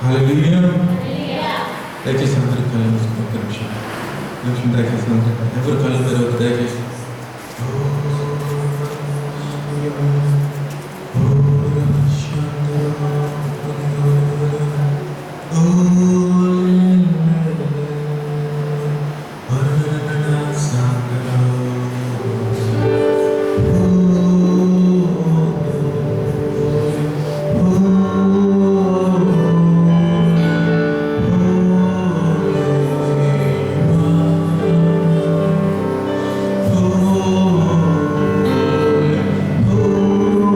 హల్లెలూయా. దయచేసి అందరూ కళ్ళు మూసుకుని ఒక్క నిమిషం. నిమిషం దయచేసి అందరూ ఎవరు కళ్ళు తెరవద్దు దయచేసి. Oh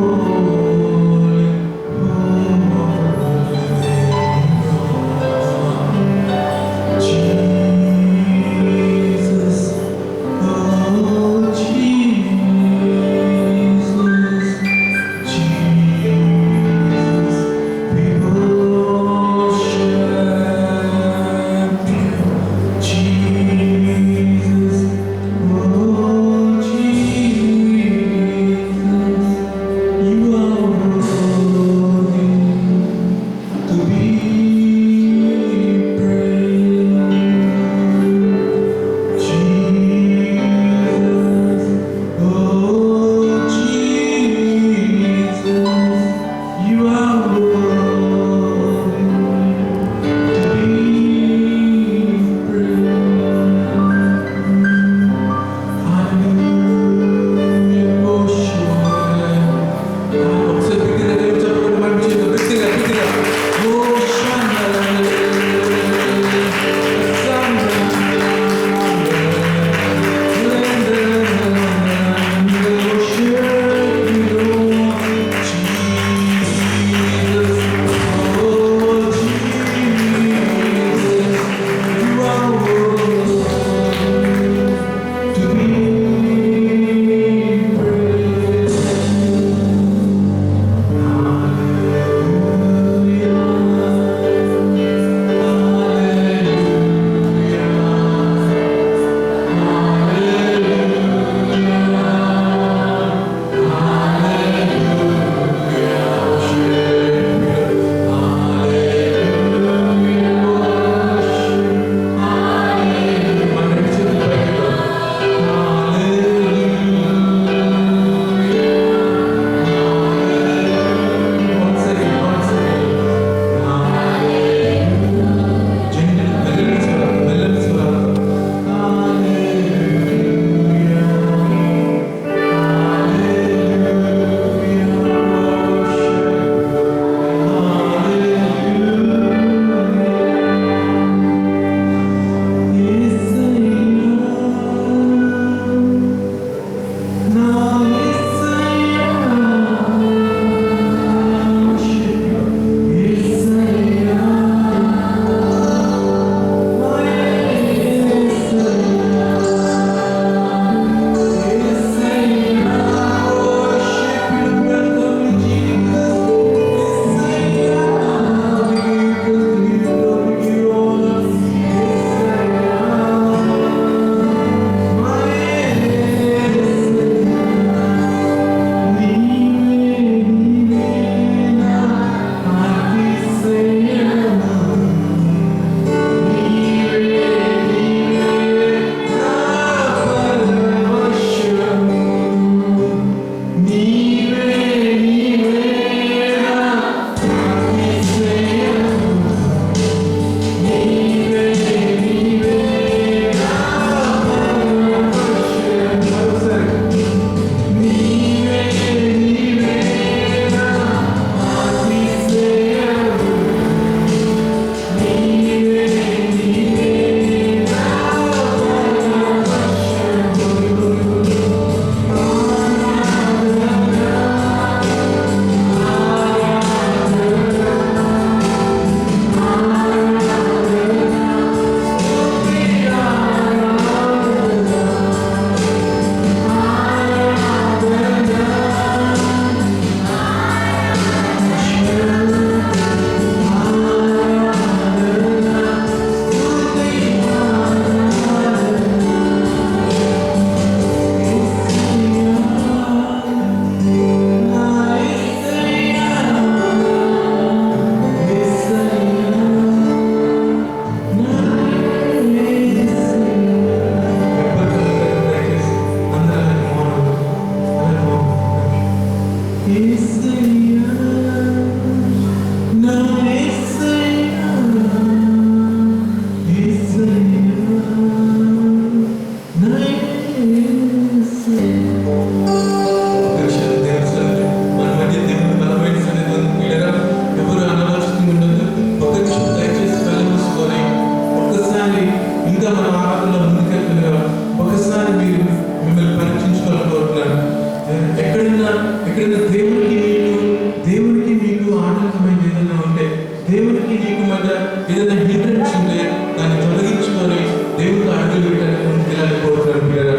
ఏదైనా హిండ్రెన్స్ ఉంటే దాన్ని తొలగించుకొని దేవుడితో అడుగులు పెట్టడానికి ముందుకెళ్ళాలని కోరుతున్నాను పిల్లరా.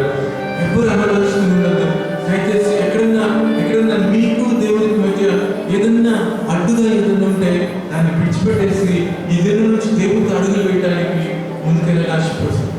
ఎవ్వరు అనవలసింది ఉండదు. దయచేసి ఎక్కడన్నా మీకు దేవుడికి మధ్య ఏదన్నా అడ్డుగా ఏదన్నా ఉంటే దాన్ని విడిచిపెట్టేసి ఈ దినం నుంచి దేవుడితో అడుగులు పెట్టడానికి ముందుకెళ్ళాలని ఆశపడుతుంది.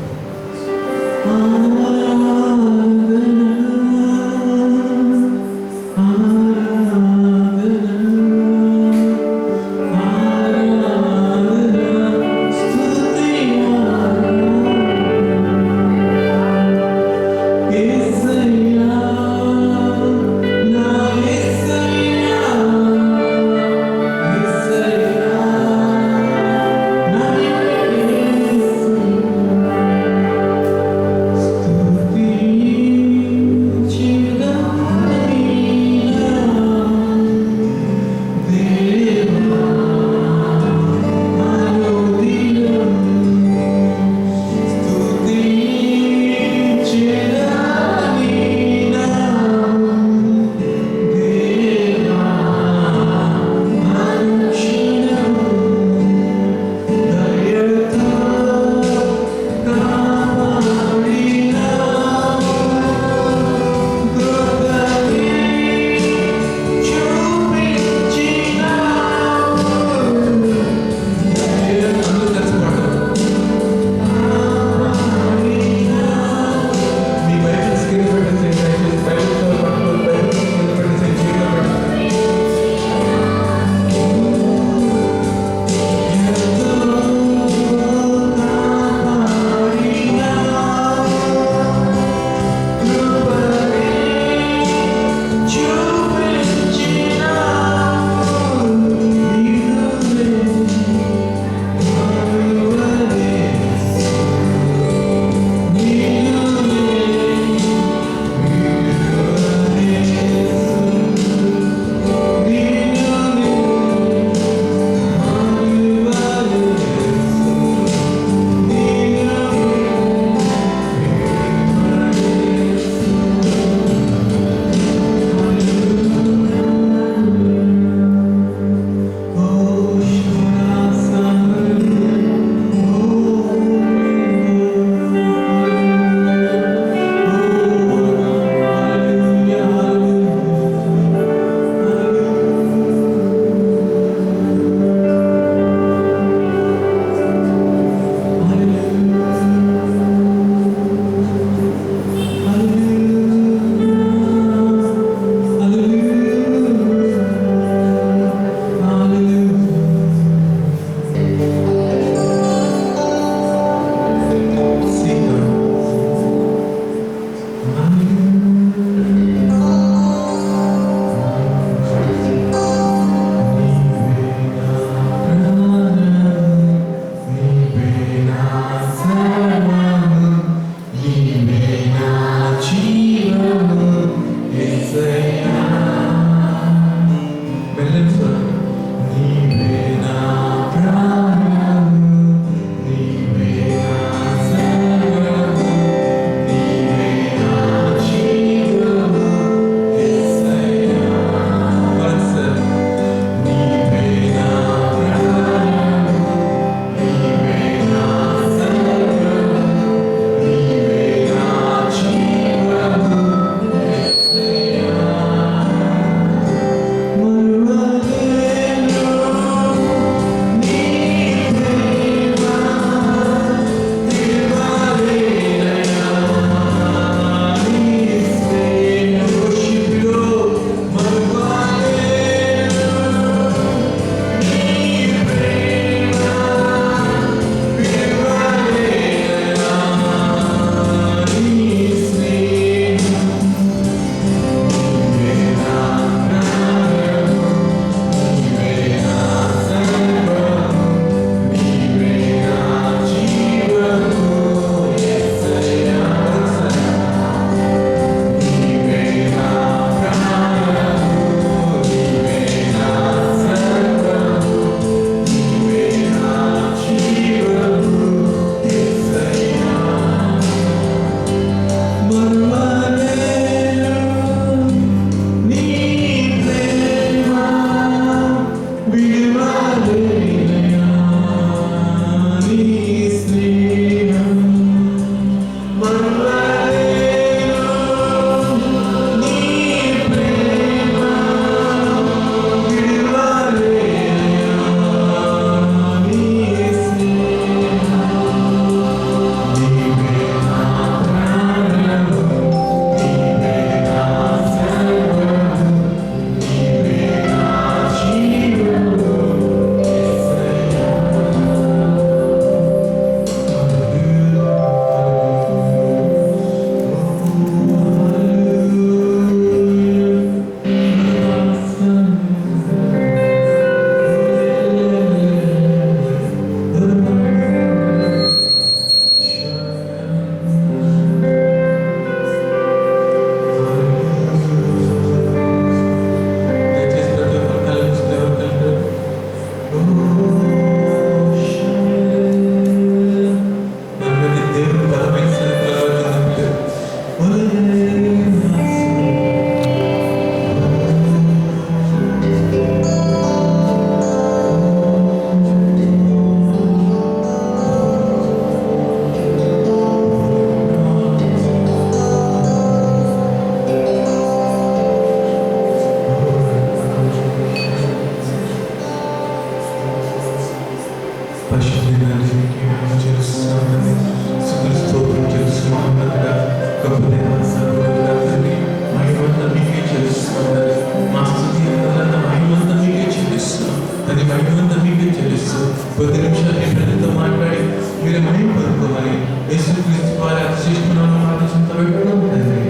కొద్ది నిమిషాలు మీ ప్రజలతో మాట్లాడి మీరు మహిమ పొందుకోమని యేసుక్రీస్తు వారి శ్రేష్ఠమైన ప్రార్థించిన తండ్రి.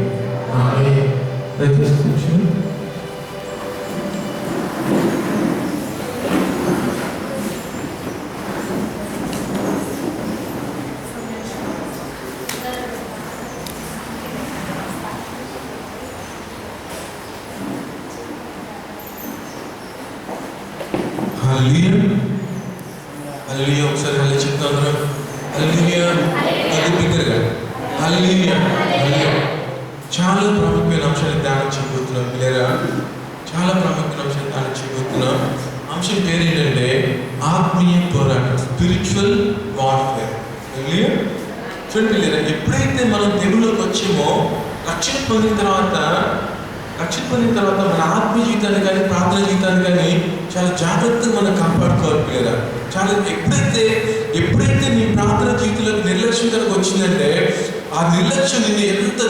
ఆమేన్. దయచేసి కూర్చోండి. హల్లెలూయా. హల్లెలూయా. ఒకసారి హల్లెలూయా చెప్తాం అందరం. హల్లెలూయా. అది బిగ్గరగా హల్లెలూయా. హల్లెలూయా. చాలా ప్రాముఖ్యమైన అంశాన్ని ధ్యానం చేయబోతున్నాం పిల్లరా. చాలా ప్రాముఖ్యమైన అంశాన్ని ధ్యానం చేయబోతున్నాం. అంశం పేరు ఏంటంటే ఆత్మీయ పోరాటం, స్పిరిచువల్ వార్ఫేర్. హల్లెలూయా. చూడండి పిల్లరా, ఎప్పుడైతే మనం దేవుళ్ళకి వచ్చామో రక్షణ పొందిన తర్వాత మన ఆత్మీయ జీవితాన్ని కానీ ప్రార్థన జీవితాన్ని కానీ చాలా జాగ్రత్తగా మనం కాపాడుకోవాలి పిల్లరా. చాలా ఎప్పుడైతే నీ ప్రార్థన జీవితంలో నిర్లక్ష్యం కనుక వచ్చిందంటే ఆ నిర్లక్ష్యం నిన్ను ఎంత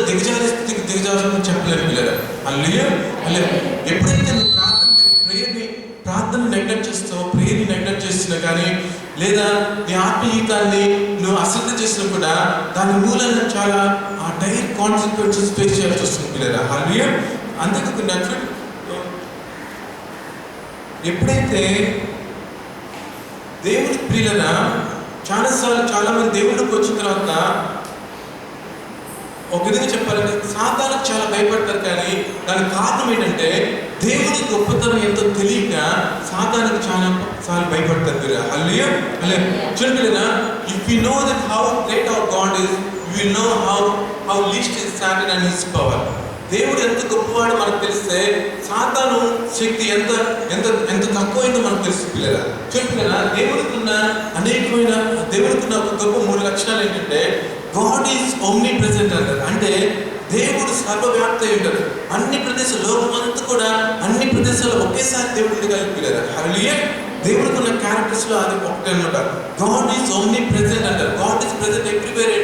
దిగజారుతుందో చెప్పలేదు పిల్లరా. హల్లెలూయా. ఎప్పుడైతే నువ్వు ప్రార్థన నెగ్లెక్ట్ చేస్తావో, ప్రేయర్ని నెగ్లెక్ట్ చేస్తున్నా కానీ లేదా నీ ఆత్మీయ జీవితాన్ని నువ్వు అశ్రద్ధ చేసినా కూడా దాని మూలంగా చాలా ఆ డైరెక్ట్ కాన్సిక్వెన్సెస్ ఫేస్ చేయాల్సి వస్తుంది పిల్లరా. హల్లెలూయా. అంతేకాకుండా ఎప్పుడైతే దేవుడి ప్రియులన చాలా మంది దేవుడికి వచ్చిన తర్వాత ఒక విధంగా చెప్పాలంటే సాతానుకు చాలా భయపడతారు. కానీ దానికి కారణం ఏంటంటే దేవుడి గొప్పతనం ఎంతో తెలియక సాతానుకు చాలా భయపడతారు మీరు. హల్లెలూయా. చూడండి కదా, if you know that how great our God is, you will know how least is Satan and his power. దేవుడు ఎంత గొప్పవాడు మనకు తెలిస్తే సాతాను శక్తి ఎంత తక్కువైందో మనకు తెలుస్తుంది పిల్లరా. చూడండి కదా, దేవుడికి ఉన్న ఒక గొప్ప 3 లక్షణాలు ఏంటంటే గాడ్ ఈజ్ ఓమ్ని ప్రెసెంట్ అంటారు. అంటే దేవుడు సర్వవ్యాప్తి ఉంటారు. అన్ని ప్రదేశాలు, లోకమంతా కూడా అన్ని ప్రదేశాల్లో ఒకేసారి దేవుడు ఉండగలిగి పిల్లరా. హల్లెలూయా. దేవుడికి ఉన్న క్యారెక్టర్స్ లో అది ఒకటే అనమాట. గాడ్ ఈజ్ ఓమ్ని ప్రెసెంట్ అంటారు. God is present everywhere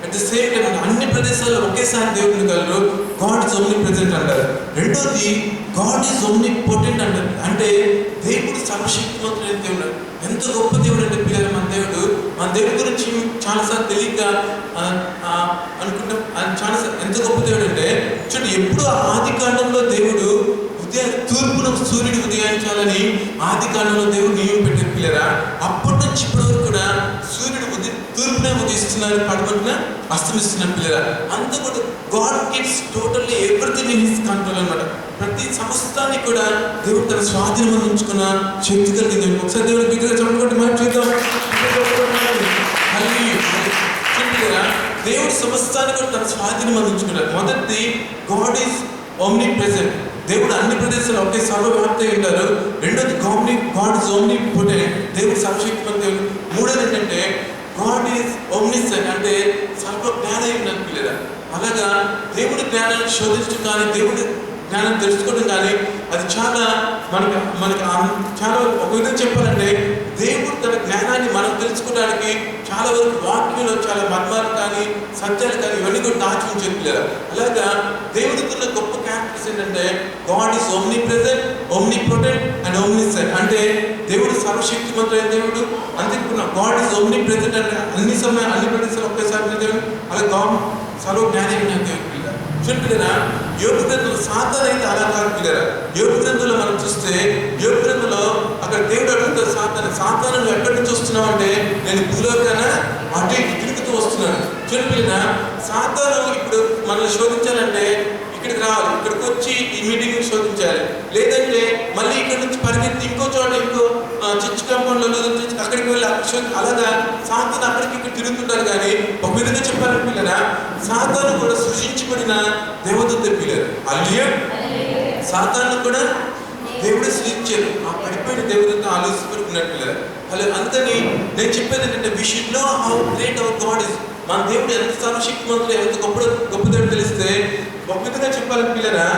at the same time. అన్ని ప్రదేశాల్లో ఒకేసారి దేవుడు ఉండగలరు. గాడ్ ఈజ్ ఓమ్ని ప్రెసెంట్ అంటారు. రెండోది గాడ్ ఈజ్ ఓమ్ని పొటెంట్ అంటారు. అంటే దేవుడు సర్వశక్తిమంతుడైన దేవుడు. ఎంత గొప్ప దేవుడు అంటే పిల్లలు మన దేవుడి గురించి చాలాసార్లు తెలియక అనుకుంటాం. ఎంత గొప్ప దేవుడు అంటే చూడండి, ఎప్పుడు ఆది కాండంలో దేవుడు తూర్పున సూర్యుడు ఉదయించాలని ఆది కాలంలో దేవుడు నియమం పెట్టారు పిల్లరా. అప్పటి నుంచి ఇప్పటి వరకు కూడా సూర్యుడు తూర్పునే ఉదయిస్తున్నారు, పడమటిన అస్తమిస్తున్నారు పిల్లరా. అంత కూడా God gives totally everything in his control అన్నమాట. ప్రతి సమస్తాన్ని కూడా దేవుడు తన స్వాధీనం ఉంచుకున్న శక్తి కలిగింది. ఒకసారి దేవుడు బిగ్గరగా చెప్పండి, మనం చూద్దాం. దేవుడు సమస్తాన్ని కూడా తన స్వాధీనం అందించుకున్నారు. మొదటిది గాడ్ ఈజ్ ఓమ్ని ప్రెసెంట్. దేవుడు అన్ని ప్రదేశాలు ఒకే సర్వవ్యాప్తి ఉంటారు. రెండోది గాడ్ ఈజ్ ఓమ్ని పొటెంట్. దేవుడు సర్వశక్తిమంతుడు దేవుడు. మూడోది ఏంటంటే గాడ్ ఈజ్ ఓమ్నిసెంట్. అంటే సర్వ జ్ఞానం ఉన్నారు పిల్లరా. అలాగా దేవుడి జ్ఞానాన్ని శోధించడం కానీ దేవుడి జ్ఞానం తెలుసుకోవడం కానీ అది మనకి చాలా ఒక విధంగా చెప్పాలంటే దేవుడు తన జ్ఞానాన్ని మనం తెలుసుకోవడానికి చాలా వరకు వాక్యంలో చాలా మర్మాలు కానీ సత్యాలు కానీ ఇవన్నీ కూడా దాచి ఉంచారు. అలాగా దేవుడికి ఉన్న గొప్ప క్యారెక్టర్స్ ఏంటంటే God is omnipresent, omnipotent and omniscient. అంటే దేవుడు సర్వశక్తిమంతుడైన దేవుడు. అంతేకాకుండా గాడ్ ఈజ్ ఓమ్ని ప్రెసెంట్ అంటే అన్ని సమయాలు అన్ని ప్రదేశాలు ఒకేసారి దేవుడు. అలాగే గాడ్ సర్వ జ్ఞానం దేవుడు. చూపిల్లరా, యోగ గ్రంథంలో సాతాను అయితే అలా కాదు పిల్లరా. యోగ గ్రంథంలో మనం చూస్తే యోగ గ్రంథంలో అక్కడ దేవుడు అడుగుతారు సాతాను నువ్వు ఎక్కడి నుంచి వస్తున్నావు అంటే నేను భూలోకాన అటు ఇటు తిరుగుతూ వస్తున్నాను. చూపిల్లరా, సాతాను ఇప్పుడు మనల్ని శోధించాలంటే ఇక్కడికి రావాలి, ఇక్కడికి వచ్చి ఈ మీటింగ్ శోధించాలి. లేదంటే మళ్ళీ ఇక్కడ నుంచి పరిగెత్తి ఇంకో చోట ఇంకో చర్చ్ కాంపౌండ్లో అక్కడికి వెళ్ళి అలాగా సాతాను అక్కడికి ఇక్కడ తిరుగుతుంటారు. కానీ ఒక విధంగా చెప్పాలని పిల్లరా, సాతాను కూడా సృష్టించబడిన దేవదూత పిల్లలు. అల్లే సాతాను కూడా దేవుడు సృష్టించారు. ఆ పడిపోయిన దేవదూత ఆలోచించుకున్నట్టు పిల్లలు. అలా అందుకని నేను చెప్పేది ఏంటంటే we should know how great our God is. మన దేవుడు ఎంత సర్వశక్తిమంతుడు, ఎంత గొప్ప దేవుడు తెలిస్తే ఒక విధంగా చెప్పాలని పిల్లరా,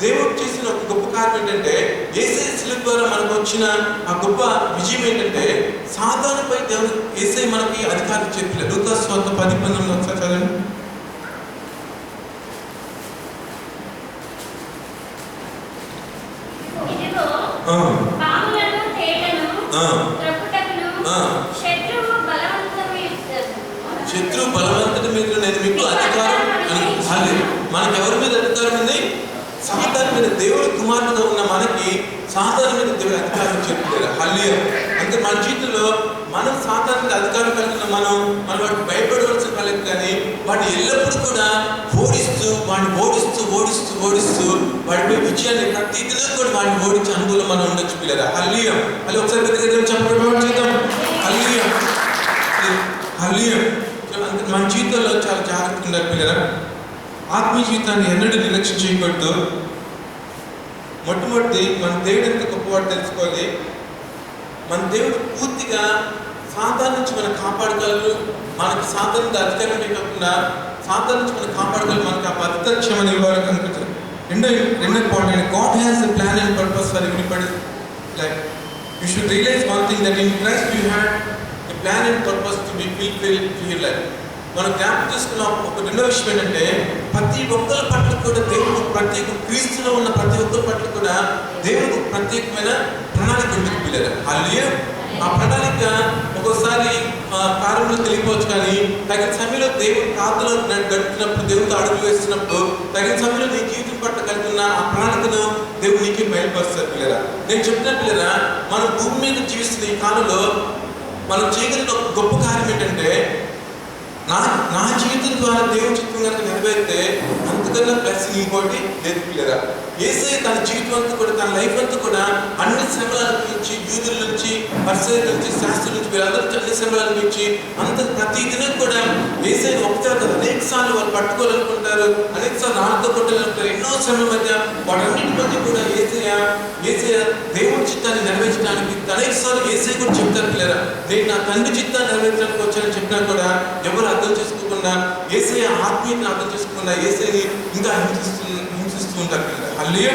దేవుడు చేసిన ఒక గొప్ప కారణం ఏంటంటే యేసయ్య శిలువ ద్వారా మనకు వచ్చిన ఆ గొప్ప విజయం ఏంటంటే సాతానుపై దేవుడు యేసయ్య మనకి అధికారం చెప్పలేదు. లూకా సువార్త 10:19 ఒకసారి చదవండి. కుమారుడుగా ఉన్న మనకి సాతాను మీద దేవుడు అధికారం చెప్తారు. హల్లెలూయా. అంటే మన జీవితంలో మనం సాతాను మీద అధికారం కలిగిన మనం వాటికి భయపడవలసిన వాళ్ళకి కానీ వాటిని ఎల్లప్పుడూ కూడా ఓడిస్తూ వాడిపై విజయాన్ని ప్రతి దినం కూడా వాడిని ఓడించే అనుకూలం మనం ఉండొచ్చు పిల్లరా. హల్లెలూయా. మళ్ళీ ఒకసారి చెప్పడం చేద్దాం. హల్లెలూయా. హల్లెలూయా. మన జీవితంలో చాలా జాగ్రత్తగా ఉండాలి పిల్లరా. ఆత్మీయ జీవితాన్ని ఎన్నడూ నిర్లక్ష్యం చేయకూడదు. మొట్టమొదటి మన దేవుడు ఎంత గొప్పవాడు తెలుసుకోవాలి. మన దేవుడు పూర్తిగా సాతాను నుంచి మనం కాపాడగలరు. మనకి సాతాను మీద అధికారం కాకుండా సాతాను నుంచి మనం కాపాడగలరు. మనకు ఆ భద్రత క్షమని ఇవ్వాలని అనుకుంటారు. రెండో point, God has a plan and purpose for everybody life. You should realise one thing, that in Christ you had a plan and purpose to be fulfilled to your life. మనం జ్ఞాపకం చేసుకున్న ఒక రెండో విషయం ఏంటంటే, ప్రతి ఒక్కరి పట్ల కూడా దేవుడు ప్రత్యేక, క్రీస్తులో ఉన్న ప్రతి ఒక్కరి పట్ల కూడా దేవుడు ప్రత్యేకమైన ప్రణాళిక ఉంటుంది పిల్లలు. హల్లెలూయా. ఆ ప్రణాళిక ఒక్కోసారి ప్రారంభంలో తెలియకపోవచ్చు, కానీ తగిన సమయంలో దేవుడు ప్రార్థనలో గడుపుతున్నప్పుడు, దేవుడితో అడుగులు వేస్తున్నప్పుడు, తగిన సమయంలో నీ జీవితం పట్ల కలుగుతున్న ఆ ప్రణాళికను దేవుడు నీకే బయలుపరుస్తారు పిల్లరా. నేను చెప్పిన పిల్లరా, మనం భూమి మీద జీవిస్తున్న ఈ కాలంలో మనం చేయగలిగిన ఒక గొప్ప కార్యం ఏంటంటే, నా జీవితం ద్వారా దేవుని చిత్తం కనుక నెరవేరితే అంతకన్నా ప్లస్ ఇంకోటి లేదు పిల్లరా. యేసయ్య తన జీవితం అంతా కూడా, తన లైఫ్ అంతా కూడా అన్ని శ్రమల నుంచి, యూదుల నుంచి, పరిసయ్యుల నుంచి, శాస్త్రుల నుంచి, వీళ్ళందరూ అన్ని శ్రమల నుంచి అంత ప్రతి దినం కూడా యేసయ్యని ఒకసారి కదా అనేక సార్లు వాళ్ళు పట్టుకోవాలనుకుంటారు, అనేక సార్లు రాళ్ళతో కొట్టాలనుకుంటారు. ఎన్నో శ్రమల మధ్య వాటన్నిటి మధ్య కూడా యేసయ్య దేవుడి చిత్తాన్ని నెరవేర్చడానికి అనేక సార్లు యేసయ్య కూడా చెప్తారు పిల్లరా. నేను నా తండ్రి చిత్తాన్ని నెరవేర్చడానికి వచ్చానని చెప్పినా కూడా ఎవరు అర్థం చేసుకోకుండా, యేసయ్య ఆత్మీయతను అర్థం చేసుకోకుండా యేసయ్యని ఇంకా హింసిస్తూ ఉంటారు పిల్లరా. హల్లెలూయా.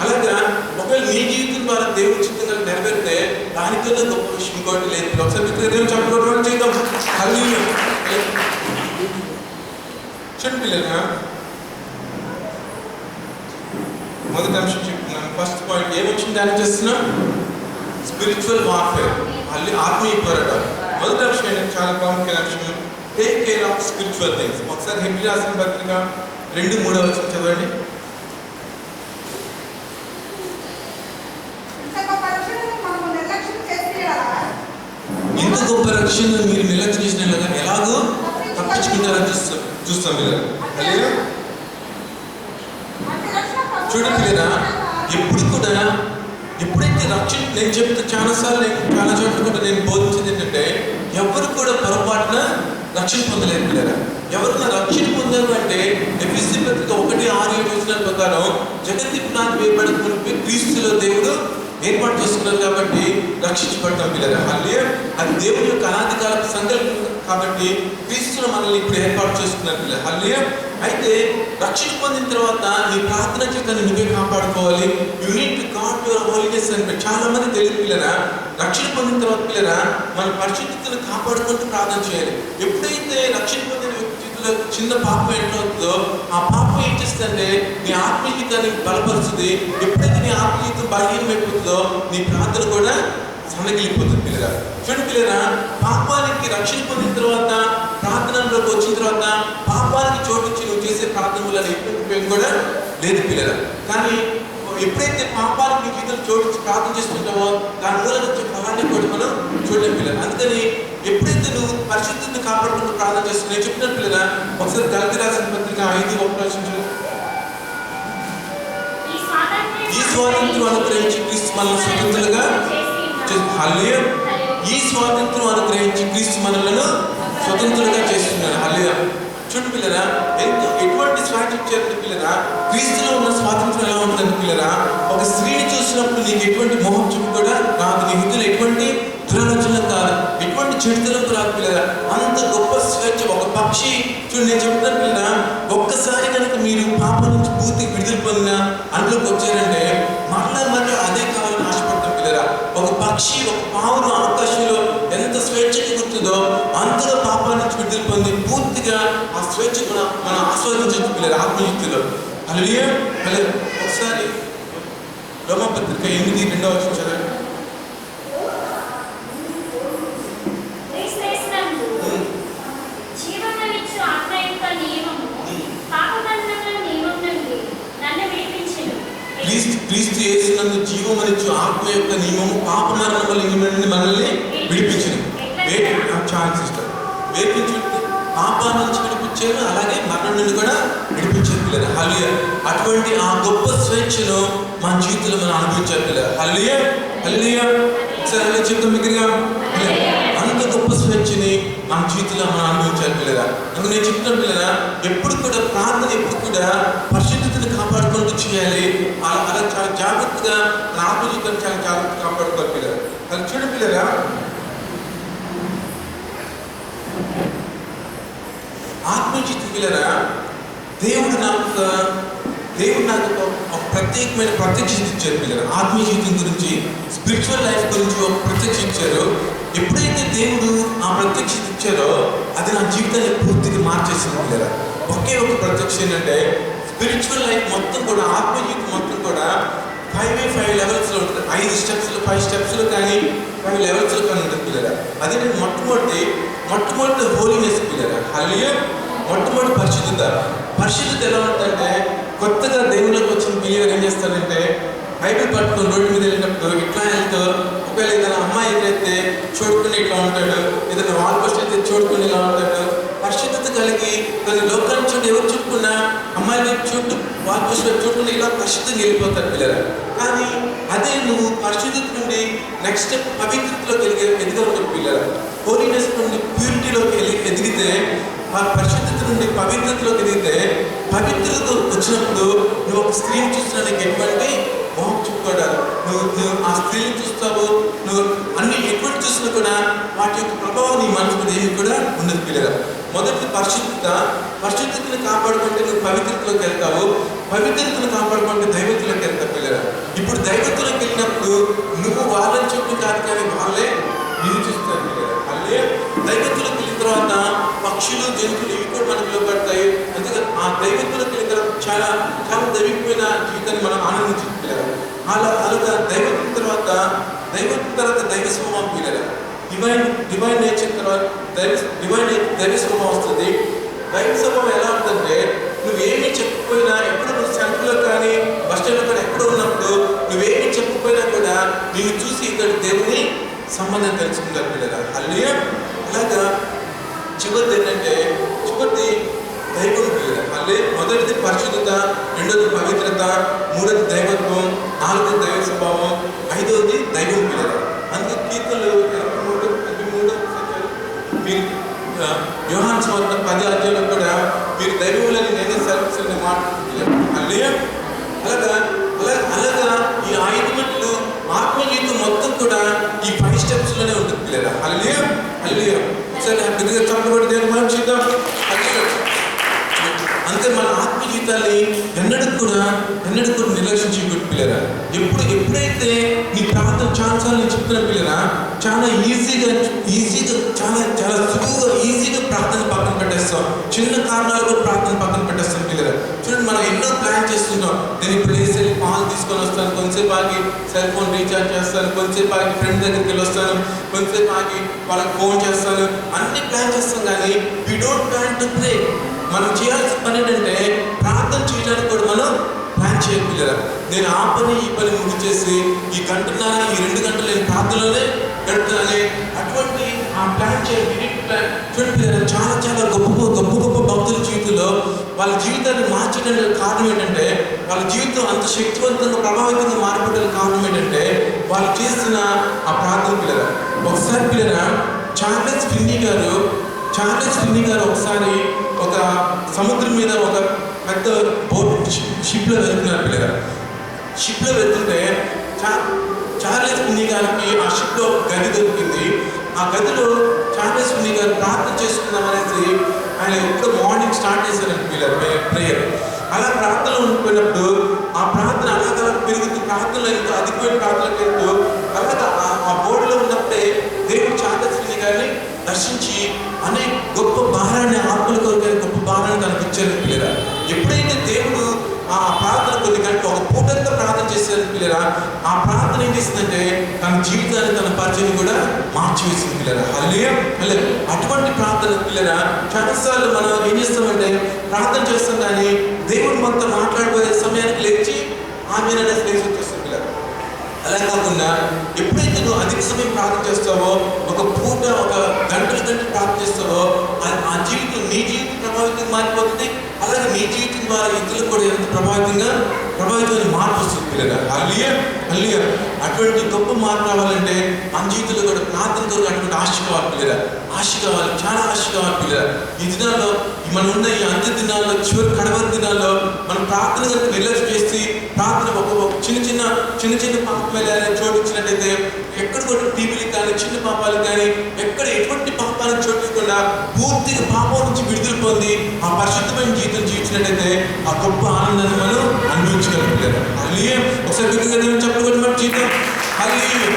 అలాగా ఒకవేళ నీ జీవితం ద్వారా దేవుడి చిత్తంగా నెరవేరితే దానికన్నా గొప్ప విషయం ఇంకోటి లేదు. ఒకసారి దేవుడు చెప్పడం చేద్దాం. హల్లెలూయా. చూడండి పిల్లరా, మొదటి అంశం చెప్తున్నాను. ఫస్ట్ పాయింట్ ఏమొచ్చింది దాన్ని చేస్తున్నాం, స్పిరిచువల్ వార్ఫేర్, మళ్ళీ ఆత్మీయ పోరాటం. మొదటి అంశం ఏంటంటే చాలా ప్రాముఖ్యమైన అంశం, take care of spiritual things. ఒకసారి హెబ్రీ రాసిన పత్రిక 2:3 చదవండి. ఇంత గొప్ప రక్షణ మీరు నిర్లక్ష్యం చేసిన ఎలాగో తప్పించుకుంటారని చూస్తాం లేదా. చూడండి లేదా, ఎప్పుడు కూడా ఎప్పుడైతే రక్షణ, నేను చెప్తే చాలాసార్లు చాలా చోట్ల కూడా నేను బోధించేది ఏంటంటే, ఎవరు కూడా పొరపాటున రక్షణ పొందలేదు లేదా. ఎవరైనా రక్షణ పొందారు అంటే ఎఫెసీ పత్రిక 1:6-7 ప్రకారం జగత్తి పునాది వేయబడి మునిపి క్రీస్తులో దేవుడు ఏర్పాటు చేసుకున్నారు కాబట్టి రక్షించబడతాం పిల్లరా. హల్లెలూయా. అది దేవుని యొక్క అనాదికాల సంకల్పం కాబట్టి క్రీస్తులో మనల్ని ఇప్పుడు ఏర్పాటు చేసుకున్నారు పిల్లలు. హల్లెలూయా. అయితే రక్షణ పొందిన తర్వాత నీ ప్రార్థన జీవితాన్ని నువ్వే కాపాడుకోవాలి. You need to God your holiness అంటే చాలా మంది తెలియదు పిల్లరా. రక్షణ పొందిన తర్వాత పిల్లరా మన పరిశుద్ధతను కాపాడుకుంటూ ప్రార్థన చేయాలి. ఎప్పుడైతే రక్షణ పొందిన చిన్న పాపం ఏంటవుతుందో ఆ పాపం ఏం చేస్తుందంటే నీ ఆత్మీయతని బలపరుస్తుంది. ఎప్పుడైతే నీ ఆత్మీయత బలహీనమైపోతుందో నీ ప్రార్థన కూడా సన్నగిలిపోతుంది పిల్లరా. చూడండి పిల్లరా, పాపానికి రక్షణ పొందిన తర్వాత ప్రార్థనలోకి వచ్చిన తర్వాత పాపానికి చోటించి నువ్వు చేసే ప్రార్థన వల్ల ఎటువంటి ఉపయోగం కూడా లేదు పిల్లరా. కానీ ఎప్పుడైతే పాపానికి నీ జీవితంలో చోటించి ప్రార్థన చేస్తుంటావో దాని వల్ల వచ్చే ఫలాన్ని కూడా మనం చూడలేం పిల్లలు. అందుకని ఎప్పుడైతే నువ్వు పరిశుద్ధతను కాపాడుకుంటూ ప్రార్థన చేస్తున్నావు, నేను చెప్పిన పిల్లరా ఒకసారి గలతీ రాసిన పత్రిక 5:1 ఈ స్వాతంత్రం అనుగ్రహించి క్రీస్తు మనల్ని స్వతంత్రులుగా హల్లెలూయా. ఈ స్వాతంత్రం అనుగ్రహించి క్రీస్తు మనలను స్వతంత్రులుగా చేస్తున్నాడు. హల్లెలూయా. చూడండి పిల్లరా, ఎటువంటి స్వాతంత్రం ఇచ్చారంటే పిల్లరా, క్రీస్తులో ఉన్న స్వాతంత్రం ఎలా ఉంటుందంటే పిల్లరా, ఒక స్త్రీని చూసినప్పుడు నీకు ఎటువంటి మోహం చూపు కూడా రాదు, నీ హృదయంలో ఎటువంటి దురాలోచనలు కాదు, ఎటువంటి చెడుతలకు రాదు పిల్లరా. అంత గొప్ప స్వేచ్ఛ. ఒక పక్షి చూడండి, నేను చెప్తాను పిల్లరా, ఒక్కసారి కనుక మీరు పాపం నుంచి పూర్తిగా విడుదల పొందిన అందులోకి వచ్చారంటే మళ్ళీ అదే కావాలని ఆశపడతాం పిల్లరా. ఒక పక్షి, ఒక పావును ఆకాశంలో ఎంత స్వేచ్ఛగా గుర్తుందో అంతగా పాపాల నుంచి విడుదల పొంది పూర్తిగా ఆ స్వేచ్ఛ కూడా మనం ఆస్వాదించవచ్చు పిల్లలు ఆత్మయుక్తిలో. హల్లెలూయా. ఒకసారి రోమపత్రిక 8:2 చదవండి. క్రీస్తు జీవమనిచ్చు ఆత్మ యొక్క నియమము పాప మరణముల నుండి మనల్ని విడిపించింది. చాలా సిస్టర్ వేపించి పాపాల నుంచి విడిపించారు, అలాగే మరణం నుండి కూడా విడిపించారు పిల్లలు. హల్లెలూయా. అటువంటి ఆ గొప్ప స్వేచ్ఛను మన జీవితంలో మనం అనుభవించాలి పిల్లలు. హల్లెలూయా హల్లెలూయా. ఒకసారి చెప్తాం దగ్గరగా, అంత గొప్ప స్వేచ్ఛని మన జీవితంలో మనం అనుభవించాలి పిల్లరా. అందుకు నేను చెప్తున్నాను పిల్లరా, ఎప్పుడు కూడా ప్రార్థన ఎప్పుడు కూడా పరిశుద్ధతను కాపాడుకుంటూ చేయాలి. అలా చాలా జాగ్రత్తగా నా ఆత్మజీవితాన్ని చాలా జాగ్రత్తగా కాపాడుకోవాలి పిల్లరా. అది చూడండి పిల్లరా, ఆత్మజీవితం పిల్లరా, దేవుడు నాకు ఒక ప్రత్యేకమైన ప్రత్యక్షత ఇచ్చారు పిల్లరా. ఆత్మీయ జీవితం గురించి, స్పిరిచువల్ లైఫ్ గురించి ఒక ప్రత్యక్షత ఇచ్చారు. ఎప్పుడైతే దేవుడు ఆ ప్రత్యక్షత ఇచ్చారో అది నా జీవితాన్ని పూర్తిగా మార్చేసింది పిల్లరా. ఒకే ఒక ప్రత్యక్ష ఏంటంటే, స్పిరిచువల్ లైఫ్ మొత్తం కూడా, ఆత్మీయ జీవితం మొత్తం కూడా 5 లెవెల్స్లో ఉంటుంది. 5 స్టెప్స్లో 5 స్టెప్స్లో కానీ 5 లెవెల్స్లో కానీ ఉంటుంది పిల్లరా. అదే మొట్టమొదటి హోలీనెస్ పిల్లరా. హల్లెలూయా. మొట్టమొదటి పరిశుద్ధత ఎలా ఉంటుందంటే, కొత్తగా దేవుళ్ళకి వచ్చిన బిలీవర్ ఏం చేస్తారంటే, బైబిల్ పట్టుకొని రోడ్డు మీద వెళ్ళినప్పుడు ఇట్లా వెళ్తూ, ఒకవేళ ఏదైనా అమ్మాయి ఎదురైతే చూడుకుని ఇట్లా ఉంటాడు, ఏదైనా వాల్ పోస్ట్ అయితే చూడుకుని ఇలా ఉంటాడు. పరిశుద్ధత కలిగి కొన్ని లోకాన్ని చూడు, ఎవరు చుట్టుకున్నా అమ్మాయిని చూడు, వాల్ పోస్ట్ చూడుకుని ఇలా పరిశుద్ధంగా వెళ్ళిపోతారు పిల్లలు. కానీ అదే నువ్వు పరిశుద్ధత నుండి నెక్స్ట్ స్టెప్ పవిత్రతలోకి ఎదగవచ్చు పిల్లలు. హోలీనెస్ నుండి ప్యూరిటీలోకి ఎదిగితే, ఆ పరిశుద్ధత నుండి పవిత్రతలోకి ఎదిగితే, పవిత్రత వచ్చినప్పుడు నువ్వు ఒక స్త్రీని చూసినా నీకు ఎటువంటి మోహం చూపుకోవడాలి. నువ్వు ఆ స్త్రీని చూస్తావు, నువ్వు అన్ని ఎటువంటి చూసినా కూడా వాటి యొక్క ప్రభావం నీ మనసు మీద ఏమి కూడా ఉండదు పిల్లలు. మొదటి పరిశుద్ధతను కాపాడుకుంటే నువ్వు పవిత్రతలోకి వెళ్తావు, పవిత్రతను కాపాడుకుంటే దైవత్వంలోకి వెళ్తావు పిల్లలు. ఇప్పుడు దైవత్వంలోకి వెళ్ళినప్పుడు నువ్వు వాళ్ళని చుట్టూ కాదు, కానీ వాళ్ళే నిన్ను చూస్తారు పిల్లలు. అల్లే దైవత్వంలోకి వెళ్ళిన తర్వాత పక్షులు, జంతువులు ఇవి కూడా మనకు లోపడతాయి. అందుకని ఆ దైవత్వంలోకి వెళ్ళిన తర్వాత చాలా చాలా దైవికమైన జీవితాన్ని మనం ఆనందించాలి పిల్లలు. అలాగా దైవత్వం తర్వాత దైవ స్వభావం పిల్లలు. డివైన్ నేచర్ తర్వాత దైవ స్వభావం వస్తుంది. దైవ స్వభావం ఎలా ఉంటుందంటే, నువ్వేమీ చెప్పకపోయినా, ఎప్పుడు నువ్వు సెంటర్లో కానీ బస్ స్టాండ్లో కానీ ఎక్కడో ఉన్నప్పుడు నువ్వేమీ చెప్పకపోయినా కూడా నిన్ను చూసి ఇక్కడ దేవుని సంబంధం తెలుసుకుంటారు పిల్లలు. హల్లెలూయా. అలాగా చివరిది ఏంటంటే, చివరిది దైవం పిల్లలు. మళ్ళీ మొదటిది పరిశుద్ధత, రెండోది పవిత్రత, మూడోది దైవత్వం, నాలుగోది దైవ స్వభావం, ఐదవది దైవం పిల్లలు. అందుకే కీర్తనలు 23 మీరు యోహాను సువార్త 10 అధ్యాయంలో కూడా మీరు దైవములని నేనే సెలవుని మాట్లాడుతున్నాను. అలాగా ఈ 5 గంటలు ఆత్మజీవితం మొత్తం కూడా ఈ 5 స్టెప్స్లోనే ఉంటుంది పిల్లలు. హల్లెలూయా హల్లెలూయా. సరే, పెద్దగా చప్పబడి దేవుని మనం చూద్దాం. అంతే మన ఆత్మ జీవితాన్ని ఎన్నడూ కూడా నిర్లక్ష్యం చేయకూడదు పిల్లరా. ఎప్పుడైతే నీ ప్రార్థన చాలాసార్లు నేను చెప్తున్నా పిల్లరా, చాలా ఈజీగా చాలా సులువుగా ఈజీగా ప్రార్థన పక్కన పెట్టేస్తాం. చిన్న కారణాలు కూడా ప్రార్థన పక్కన పెట్టేస్తాం పిల్లరా. చూడండి, మనం ఎన్నో ప్లాన్ చేస్తున్నాం. నేను ఇప్పుడు వెళ్ళి పాలు తీసుకొని వస్తాను, కొంతసేపు ఆగి సెల్ ఫోన్ రీఛార్జ్ చేస్తాను, కొంతసేపు ఆగి ఫ్రెండ్ దగ్గరికి వెళ్ళి వస్తాను, కొంతసేపు ఆగి వాళ్ళకి ఫోన్ చేస్తాను, అన్ని ప్లాన్ చేస్తాం. కానీ we don't plan to pray. మనం చేయాల్సిన పని ఏంటంటే, ప్రార్థన చేయడానికి కూడా మనం ప్లాన్ చేయాలి పిల్లరా. నేను ఆ పని ఈ పని ముగిచేసి ఈ 1 గంటన్నర ఈ 2 గంటలు నేను ప్రార్థనలోనే గడుపుతానని అటువంటి ఆ ప్లాన్ చేయాలి. చూడండి పిల్లరా, చాలా చాలా గొప్ప భక్తుల జీవితంలో వాళ్ళ జీవితాన్ని మార్చడానికి కారణం ఏంటంటే, వాళ్ళ జీవితం అంత శక్తివంతంగా ప్రభావితంగా మారిపోవడానికి కారణం ఏంటంటే, వాళ్ళు చేస్తున్న ఆ ప్రార్థన పిల్లరా. ఒకసారి పిల్లరా, చార్లెస్ ఫిన్నీ గారు ఒకసారి ఒక సముద్రం మీద ఒక పెద్ద బోట్ షిప్లో వెళ్తున్నారు పిల్లగా. షిప్లో వెళ్తుంటే చార్లెస్ ఫిన్నీ గారికి ఆ షిప్లో గది దొరికింది. ఆ గదిలో చార్లెస్ ఫిన్నీ గారు ప్రార్థన చేసుకుందాం అనేసి ఆయన ఎప్పుడు మార్నింగ్ స్టార్ట్ చేశారండి పిల్లలు ప్రేయర్. అలా ప్రార్థనలో ఉండిపోయినప్పుడు ఆ ప్రార్థన అలాగ పెరుగుతూ, ప్రార్థనలో ఎంతో అధికమైన ప్రార్థనలకు వెళ్తూ అలాగా ఆ బోర్డులో ఉన్నప్పుడే దేవుడు చార్లెస్ ఫిన్నీ గారిని దర్శించి అనే గొప్ప భారాన్ని, ఆత్మల కొరకైన గొప్ప భారాన్ని తనకు ఇచ్చారు పిల్లరా. ఎప్పుడైతే దేవుడు ఆ ప్రార్థన కొన్ని గంటలు ఒక పూటంతా ప్రార్థన చేశారు పిల్లరా, ఆ ప్రార్థన ఏం చేసిందంటే తన జీవితాన్ని, తన పరిచయం కూడా మార్చివేసింది పిల్లరా. హల్లెలూయా. అటువంటి ప్రార్థన పిల్లరా, చాలాసార్లు మనం ఏం చేస్తామంటే ప్రార్థన చేస్తాం, కానీ దేవుడు మనతో మాట్లాడిపోయే సమయానికి లేచి ఆమె లేచి వచ్చేస్తాం పిల్లరా. అలా కాకుండా ఎప్పుడైతే నువ్వు అధిక సమయం ప్రార్థన చేస్తావో, ఒక పూట ఒక గంటలు ప్రార్థన చేస్తావో, ఆ జీవితం నీ జీవితం ప్రభావితంగా మారిపోతుంది. అలాగే నీ జీవితం ద్వారా ఇతరులకు కూడా ఎంత ప్రభావితమైన మార్పు వస్తుంది పిల్లగా. హల్లెలూయా. అటువంటి గొప్ప మార్పు రావాలంటే మన జీవితంలో కూడా ప్రార్థనతో అటువంటి ఆశ కావాలి పిల్లగా. ఆశ కావాలి, చాలా ఆశ కావాలి పిల్లగా. ఈ దినాల్లో మనం ఉన్న ఈ అంత్య దినాల్లో, చివరి కడవరి దినాల్లో మనం ప్రార్థన కనుక నిర్లక్ష్యం చేసి ప్రార్థన ఒక చిన్న చిన్న పాపాలు చోటించినట్టయితే, ఎక్కడ కూడా టీవీలు కానీ చిన్న పాపాలు కానీ ఎక్కడ ఎటువంటి పాపాలను చోటించకుండా పూర్తిగా పాపం నుంచి విడుదల పొంది ఆ పరిశుద్ధమైన జీవితం జీవించినట్టయితే ఆ గొప్ప ఆనందాన్ని మనం అనుభవించగలుగుతారు. హల్లెలూయా. ఒకసారి విగ్రహం చెప్పకూడదు మన జీవితం. హల్లెలూయా.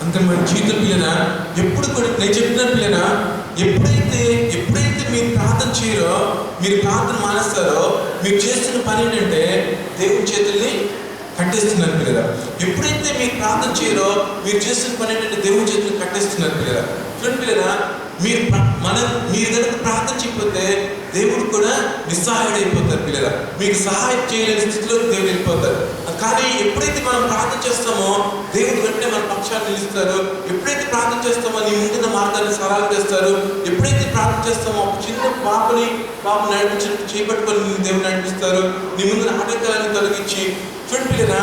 అంత మన జీవితం పిల్లనా ఎప్పుడు కూడా నేను చెప్పిన పిల్లనా, ఎప్పుడైతే మీరు ప్రార్థన చేయరో, మీరు ప్రార్థన మానేస్తారో, మీరు చేస్తున్న పని ఏంటంటే దేవుని చేతుల్ని కట్టేస్తున్నారు పిల్లరా. ఎప్పుడైతే మీరు ప్రార్థన చేయరో, మీరు చేస్తున్న పని ఏంటంటే దేవుని చేతులు కట్టేస్తున్నారు పిల్లరా. చూడండి పిల్లరా, మీరు కనుక ప్రార్థన చేయకపోతే దేవుడు కూడా నిస్సహాయుడైపోతారు పిల్లరా. మీకు సహాయం చేయలేని స్థితిలో దేవుడు వెళ్ళిపోతారు. కానీ ఎప్పుడైతే మనం ప్రార్థన చేస్తామో దేవుడు వెంటనే మన పక్షాన్ని నిలుస్తారు. ఎప్పుడైతే ప్రార్థన చేస్తామో నీ ముందున్న మార్గాన్ని సరళం చేస్తారు. ఎప్పుడైతే ప్రార్థన చేస్తామో ఒక చిన్న పాప నడిపించినట్టు చేపట్టుకొని దేవుడు నడిపిస్తారు. నీ ముందున్న ఆటంకాలను తొలగించి. చూడండి పిల్లరా,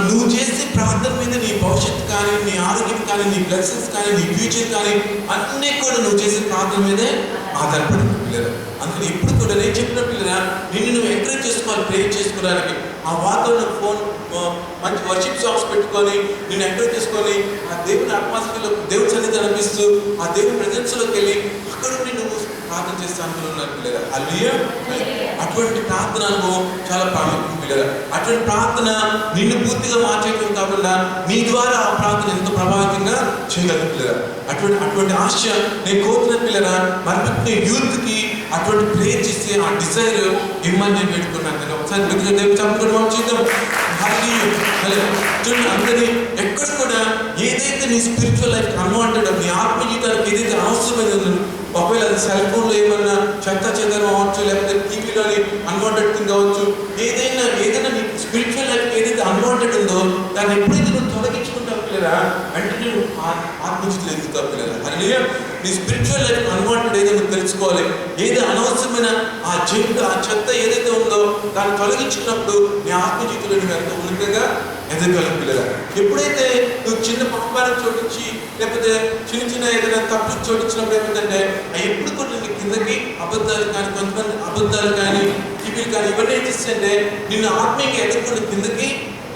నువ్వు చేసే ప్రార్థన మీద నీ భవిష్యత్తు కానీ, నీ ఆరోగ్యం కానీ, నీ బ్లెస్సింగ్స్ కానీ, నీ ఫ్యూచర్ కానీ అన్నీ కూడా నువ్వు చేసే ప్రార్థన మీదే ఆధారపడింది పిల్లరా. అందుకని ఎప్పుడు కూడా నేను చెప్పిన పిల్లరా, నువ్వు ఎంకరేజ్ చేసుకోవాలి ప్రేయర్ చేసుకోవడానికి. ఆ వాతావరణం ఫోన్ మంచి వర్షిప్ సాంగ్స్ పెట్టుకొని నేను ఎంకరేజ్ చేసుకొని ఆ దేవుని అట్మాస్ఫియర్లో దేవుని సన్నిధి అనిపిస్తూ ఆ దేవుని ప్రెజెన్స్లోకి వెళ్ళి అక్కడ నుండి నువ్వు ప్రార్థన చేస్తే అనుకున్నారు పిల్లరా. హల్లెలూయా. అటువంటి ప్రార్థన అనుభవం చాలా ప్రాముఖ్యం పిల్లరా. అటువంటి ప్రార్థన నిన్ను పూర్తిగా మార్చేయడం కాకుండా నీ ద్వారా ఆ ప్రార్థన ఎంతో ప్రభావితంగా చేయగలరు పిల్లరా. అటువంటి ఆశ నేను కోరుతున్న పిల్లరా, మరి యూత్కి అటువంటి ప్రేర్ చేసి ఆ డిజైర్ ఇమ్మని నేను పెట్టుకున్నాను కదా. ఒకసారి దేవుడు చెప్పుకోవడం చేద్దాం. చూడండి, అందరినీ ఎక్కడ కూడా ఏదైతే నీ స్పిరిచువల్ లైఫ్ అన్వాంటెడ్, నీ ఆత్మ జీవితానికి ఏదైతే అవసరమైందో, ఒకవేళ అది సెల్ ఫోన్లో ఏమన్నా చెత్త చెదరం అవ్వచ్చు, లేకపోతే టీవీలోని అన్వాంటెడ్ థింగ్ కావచ్చు, ఏదైనా నీ స్పిరిచువల్ లైఫ్ ఏదైతే అన్వాంటెడ్ ఉందో దాన్ని ఎప్పుడైతే నువ్వు తొలగించుకుంటావు పిల్లరా, అంటే నువ్వు ఆత్మజితులు ఎదుగుతావు పిల్లరా. హల్లెలూయా. నీ స్పిరిచువల్ లైఫ్ అన్వాంటెడ్ ఏదో నువ్వు తెలుసుకోవాలి. ఏదో అనవసరమైన ఆ చెత్త ఏదైతే ఉందో దాన్ని తొలగించుకున్నప్పుడు నీ ఆత్మజీవితంలో నువ్వు ఎంతో ఉన్నతంగా ఎదగలవు పిల్లరా. ఎప్పుడైతే నువ్వు చిన్న పాపాలను చోటించి లేకపోతే చిన్న ఏదైనా తప్పులు చోటించినప్పుడు ఏమిటంటే ఎప్పుడు కూడా నీ కిందకి అబద్ధాలు కానీ, కొంతమంది అబద్ధాలు కానీ, టీవీలు కానీ ఇవన్నీ ఏం చేస్తే నిన్ను ఆత్మీయంగా ఎదగకుండా కిందకి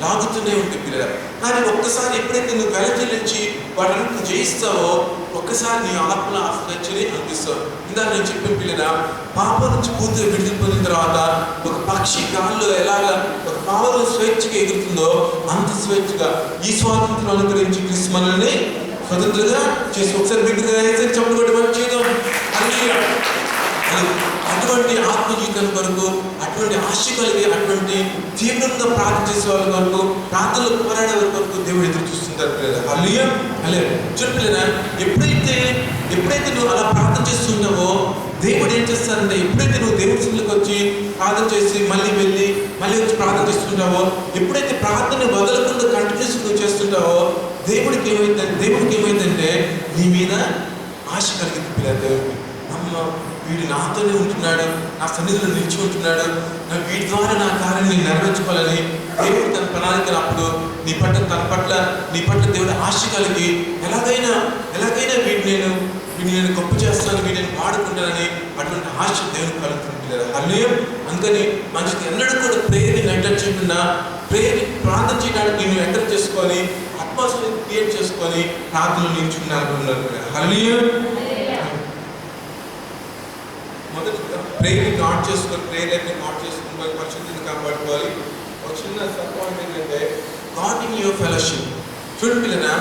లాగుతూనే ఉంటుంది పిల్లరా. కానీ ఒక్కసారి ఎప్పుడైతే నువ్వు వెలచెల్లించి వాటిని జయిస్తావో ఒక్కసారి నీ ఆత్మలో ఆశ్రయించని అనిపిస్తావు. ఇందాక నేను చెప్పిన పిల్లరా, పాపం నుంచి పూర్తిగా విడుదల పొందిన తర్వాత ఒక పక్షి గాల్లో ఎలాగా ఒక పావురం స్వేచ్ఛగా ఎగురుతుందో అంత స్వేచ్ఛగా ఈ స్వాతంత్రం అనుగ్రహించి క్రీస్తు మనల్ని స్వతంత్రంగా చేసి ఒకసారి విగ్రహం చెప్పబడి మనం చేద్దాం. అటువంటి ఆత్మజీవితం కొరకు, అటువంటి ఆశ కలిగి, అటువంటి తీవ్రంగా ప్రార్థన చేసే వాళ్ళ కొరకు, ప్రార్థనలు పోరాడే వాళ్ళ కొరకు దేవుడు ఎదురు చూస్తుంటారు పిల్లలు. హల్లెలూయా. చూడలేదా, ఎప్పుడైతే నువ్వు అలా ప్రార్థన చేస్తున్నావో దేవుడు ఏం చేస్తారంటే, ఎప్పుడైతే నువ్వు దేవుడి సన్నిధికి వచ్చి ప్రార్థన చేసి మళ్ళీ వచ్చి ప్రార్థన చేస్తుంటావో, ఎప్పుడైతే ప్రార్థన వదలకుండా కంటిన్యూస్ నువ్వు చేస్తుంటావో దేవుడికి ఏమైందంటే నీ మీద ఆశ కలిగింది పిల్లలు. దేవుడికి అమ్మ వీడు నాతోనే ఉంటున్నాడు, నా సన్నిధిలో నిలిచి ఉంటున్నాడు, వీడి ద్వారా నా కార్యాన్ని నెరవేర్చుకోవాలని దేవుడు తన ప్రణాళికలు అప్పుడు నీ పట్ల దేవుడు ఆశ కలిగి ఎలాగైనా వీడిని నేను గొప్ప చేస్తాను, వీడిని వాడుకుంటానని అటువంటి ఆశ దేవుడు కలుగుతుంది. హల్లెలూయా. అందుకని మంచిది ఎన్నడూ కూడా ప్రేయర్ని నెగ్లెక్ట్ చేయకుండా ప్రార్థన చేయడానికి నేను ఎంటర్ చేసుకొని అట్మాస్ఫియర్ క్రియేట్ చేసుకొని ప్రార్థనలు నిల్చుకున్నారు. హల్లెలూయా. మొదటి ప్రేయర్ని నాట్ చేసుకొని పరిశుద్ధిని కాపాడుకోవాలి. ఒక చిన్న సబ్పాయింట్ ఏంటంటే గాడ్ ఇన్ యువర్ ఫెలోషిప్. చూడండి పిల్లనా,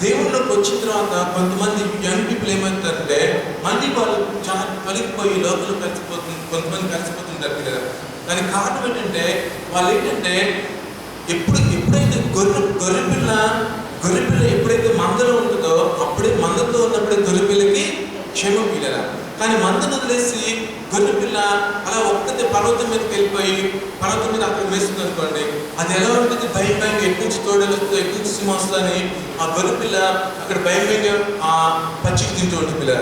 దేవుళ్ళకి వచ్చిన తర్వాత కొంతమంది యంగ్ పీపుల్ ఏమవుతారంటే మళ్ళీ వాళ్ళు చాలా కలిగిపోయి లోపల కొంతమంది కలిసిపోతుంటారు పిల్లలు. దానికి కారణం ఏంటంటే వాళ్ళు ఎప్పుడైతే గొర్రెపిల్ల ఎప్పుడైతే మందలో ఉంటుందో అప్పుడే మందతో ఉన్నప్పుడే గొర్రెపిల్లకి క్షేమం పిల్లల. కానీ మందను వదిలేసి గొర్రె పిల్ల అలా ఒక్కతే పర్వతం మీదకి వెళ్ళిపోయి పర్వతం మీద అక్కడ వేస్తుంది అనుకోండి, అది ఎలా ఉంటుంది? భయం భయంగా ఎటు నుంచి తోడలు వస్తుంది, ఎటు నుంచి సింహం వస్తుందని ఆ గొర్రె పిల్ల అక్కడ భయం భయంగా ఆ పచ్చికి తింటూ ఉంటుంది పిల్ల.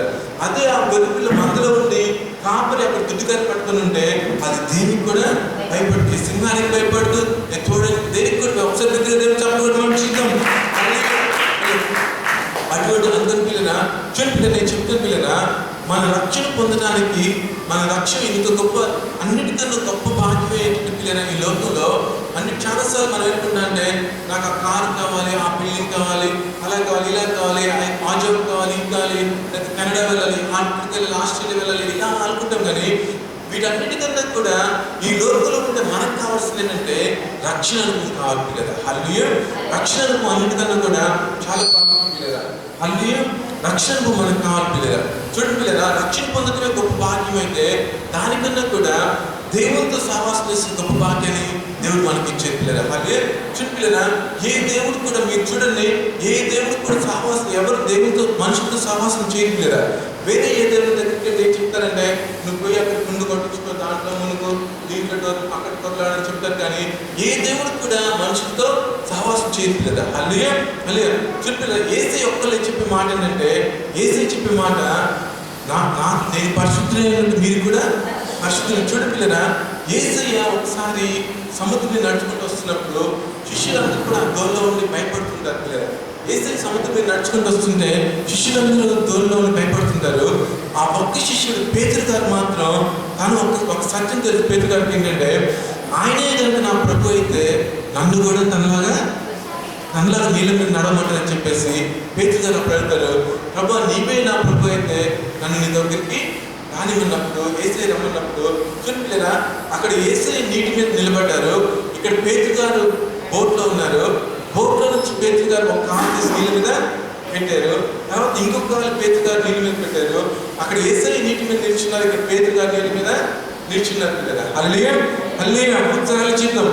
అదే ఆ గొర్రె పిల్ల మందులో ఉండి కాపరి అక్కడ దుడ్డుకారి పట్టుకుని ఉంటే అది దేనికి కూడా భయపడుతుంది, సింహానికి భయపడదు, తోడని దేనికి కూడా ఒకసారి దగ్గర దేవుడు చెప్పడం. అటువంటి అందరి పిల్లన చూడండి పిల్లలు, నేను చెప్తాను పిల్లన, మన రక్షణ పొందడానికి మన రక్షణ ఇంత గొప్ప, అన్నిటికన్నా గొప్ప భాగ్యం ఏంటంటే పిల్లన ఈ లోకంలో అన్ని చాలాసార్లు మనం ఏంటంటే అంటే నాకు ఆ కారు కావాలి, ఆ బిల్డింగ్ కావాలి, అలా కావాలి, ఇలా కావాలి, ఆ జాబ్ కావాలి, ఇది కావాలి, లేకపోతే కెనడా వెళ్ళాలి, ఆఫ్రికా వెళ్ళాలి, ఆస్ట్రేలియా వెళ్ళాలి, ఇలా అనుకుంటాం. కానీ వీటన్నిటికన్నా కూడా ఈ లోకంలో ఉంటే మనకు కావాల్సింది ఏంటంటే రక్షణ అనుభవం కావాలి కదా. హల్లెలూయా. రక్షణ అనుభవం అన్నిటికన్నా కూడా చాలా ప్రాముఖ్యం పిల్లరా. హల్లెలూయా. రక్షణ అనుభవం మనకు కావాలి పిల్లరా. చూడండి పిల్లరా, రక్షణ పొందడమే గొప్ప భాగ్యం అయితే దానికన్నా కూడా దేవునితో సహవాసం చేసే గొప్ప భాగ్యాన్ని దేవుడు మనకి ఇచ్చేది పిల్లరా. హల్లెలూయా. చూడండి పిల్లరా, ఏ దేవుడు కూడా మీరు చూడండి, ఏ దేవుడు కూడా సహవాసం, ఎవరు దేవునితో మనుషులతో సహవాసం చేయరు పిల్లరా. వేరే ఏ దేవుడి దగ్గరికి ఏం చెప్తారంటే నువ్వు పోయి అక్కడ కుండు కొట్టించుకో, దాంట్లో మునుగు, దీంట్లో అక్కడ కొట్లాడని చెప్తారు. కానీ ఏ దేవుడు కూడా మనుషులతో సహవాసం చేయదు కదా. హల్లెలూయా. హల్లెలూయా. చూడండి, యేసయ్య ఒక్కళ్ళే చెప్పే మాట ఏంటంటే, యేసయ్య చెప్పే మాట నేను పరిశుద్ధులైనట్టు మీరు కూడా పరిశుద్ధులు. చూడండి పిల్లరా, యేసయ్య ఒకసారి సముద్రం నడుచుకుంటూ వస్తున్నప్పుడు శిష్యులందరూ కూడా దూరంలో ఉండి భయపడుతుంటారు పిల్లరా. యేసయ్య సముద్రం మీద నడుచుకుంటూ వస్తుంటే శిష్యులందరూ దూరంలో ఉండి భయపడుతుంటారు. ఆ ఒక్క శిష్యుడు పేతురు గారు మాత్రం తను ఒక సత్యం తెలిసి పేతురు గారికి ఏంటంటే, ఆయనే కనుక నా ప్రభు అయితే నన్ను కూడా తనలాగా నీళ్ళ మీద నడవమంటారని చెప్పేసి పేతురు గారు అప్పుడు అడుగుతారు, ప్రభు నీవే నా ప్రభు అయితే నన్ను నీ దగ్గరికి రానివ్వన్నప్పుడు, యేసయ్య రమ్మన్నప్పుడు చూపిలేరా అక్కడ యేసయ్య నీటి మీద నిలబడ్డారు. ఇక్కడ పేతురు గారు బోట్లో ఉన్నారు. బోట్లో నుంచి పేతురు గారు ఒక కాలు తీసి నీళ్ళ మీద పెట్టారు. తర్వాత ఇంకొక కాలు పేతురు గారు నీళ్ళ మీద పెట్టారు. అక్కడ యేసయ్య నీటి మీద నిల్చున్నారు, ఇక్కడ పేతురు గారు నీళ్ళ మీద నిల్చున్నారు కదా. హల్లెలూయా. హల్లెలూయా. ఉత్సాహాలు చేద్దాం.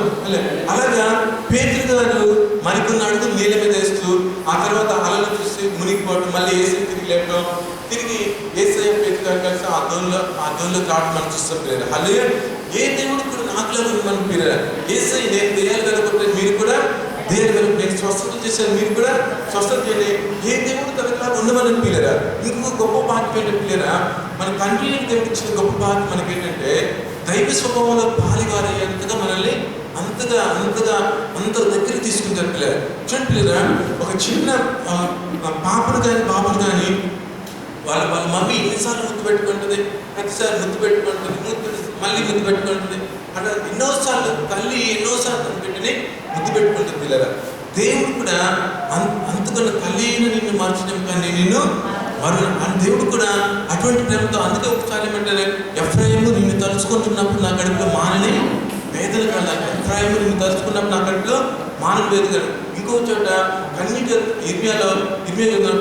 అలాగా పేతురు గారు మరికొన్ని అడుగులు నీళ్ళ మీద వేస్తూ ఆ తర్వాత అలలు చూసి మునిగిపోవడం, మళ్ళీ యేసయ్య తిరిగి లేపడం, తిరిగి యేసయ్య పేతురు గారు కలిసి ఆ దోణిలో రావడం మనం చూస్తాం పిల్లలు. హల్లెలూయా. ఏ దేవుడు కూడా నాకులాగా మనం పిల్లలు. యేసయ్య నేను దెయ్యాలు కనుకుంటే మీరు కూడా దెయ్యాలు, నేను స్వస్థత చేశాను మీరు కూడా స్వస్థత చేయండి. ఏ దేవుడు తనలా ఉండమని పిల్లరా. ఇంకొక గొప్ప భాగ్యం ఏంటంటే పిల్లరా, మన తండ్రి దేవుడు ఇచ్చిన గొప్ప భాగ్యం మనకి ఏంటంటే దైవ స్వభావంలో పాలివారయ్యేంతగా మనల్ని అంత దగ్గర తీసుకుంటారు పిల్లలు. చూడండి పిల్లరా, ఒక చిన్న పాపను కానీ బాబును కానీ వాళ్ళ మమ్మీ ఎన్నిసార్లు ముద్దు పెట్టుకుంటుంది, ప్రతిసారి ముద్దు పెట్టుకుంటుంది, మళ్ళీ ముద్దు పెట్టుకుంటుంది, అట్లా ఎన్నోసార్లు తల్లి ఎన్నోసార్లు పెట్టిని ముద్దు పెట్టుకుంటుంది పిల్లరా. దేవుడు కూడా అంతకన్నా తల్లి నిన్ను మార్చడం కానీ నిన్ను దేవుడు కూడా అటువంటి ప్రేమతో, అందుకే ఒకసారి ఏమంటారు, ఎఫ్రాయిము నిన్ను తలుచుకుంటున్నప్పుడు నా కడుపులో మానని వేదన కలగాలి. ఎఫ్రాయిము నిన్ను తలుచుకున్నప్పుడు నా కడుపులో మానని వేదన. ఇంకో చోట కన్నీటి ఇర్మియాలో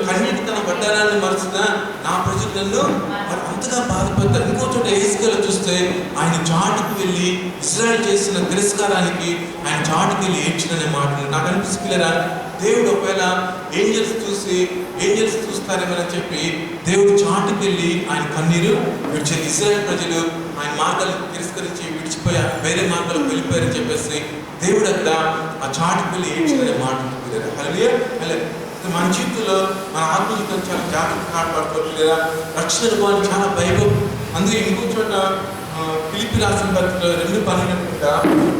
కన్నీటి తన బడ్డారాన్ని మరుచుగా నా ప్రజలు నన్ను అంతగా బాధపడతారు. ఇంకో చోట ఎహెజ్కేలు చూస్తే ఆయన చాటుకు వెళ్ళి ఇశ్రాయేలు చేసిన తిరస్కారానికి ఆయన చాటుకు వెళ్ళి ఏడ్చిననే మాటలు నాకు అనిపిస్తులేరా. దేవుడు ఒకవేళ ఏంజల్స్ చూస్తారేమని చెప్పి దేవుడు చాటుకు వెళ్ళి ఆయన కన్నీరు విడిచేది. ఇశ్రాయేలు ప్రజలు ఆయన మార్గాలను తిరస్కరించి విడిచిపోయి వేరే మార్గాలకు వెళ్ళిపోయారని చెప్పేసి దేవుడు అక్కడ ఆ చాటుకు వెళ్ళి ఏడ్చిననే మాట. హల్లెలూయా. మన జీవితంలో మన ఆత్మజీవితం చాలా జాగ్రత్తగా కాపాడుకోవట్లేదా. రక్షణ అనుభవాన్ని చాలా భయం. అందుకే ఇంకో చోట ఫిలిప్పీ రాసిన పత్రికలో 2:12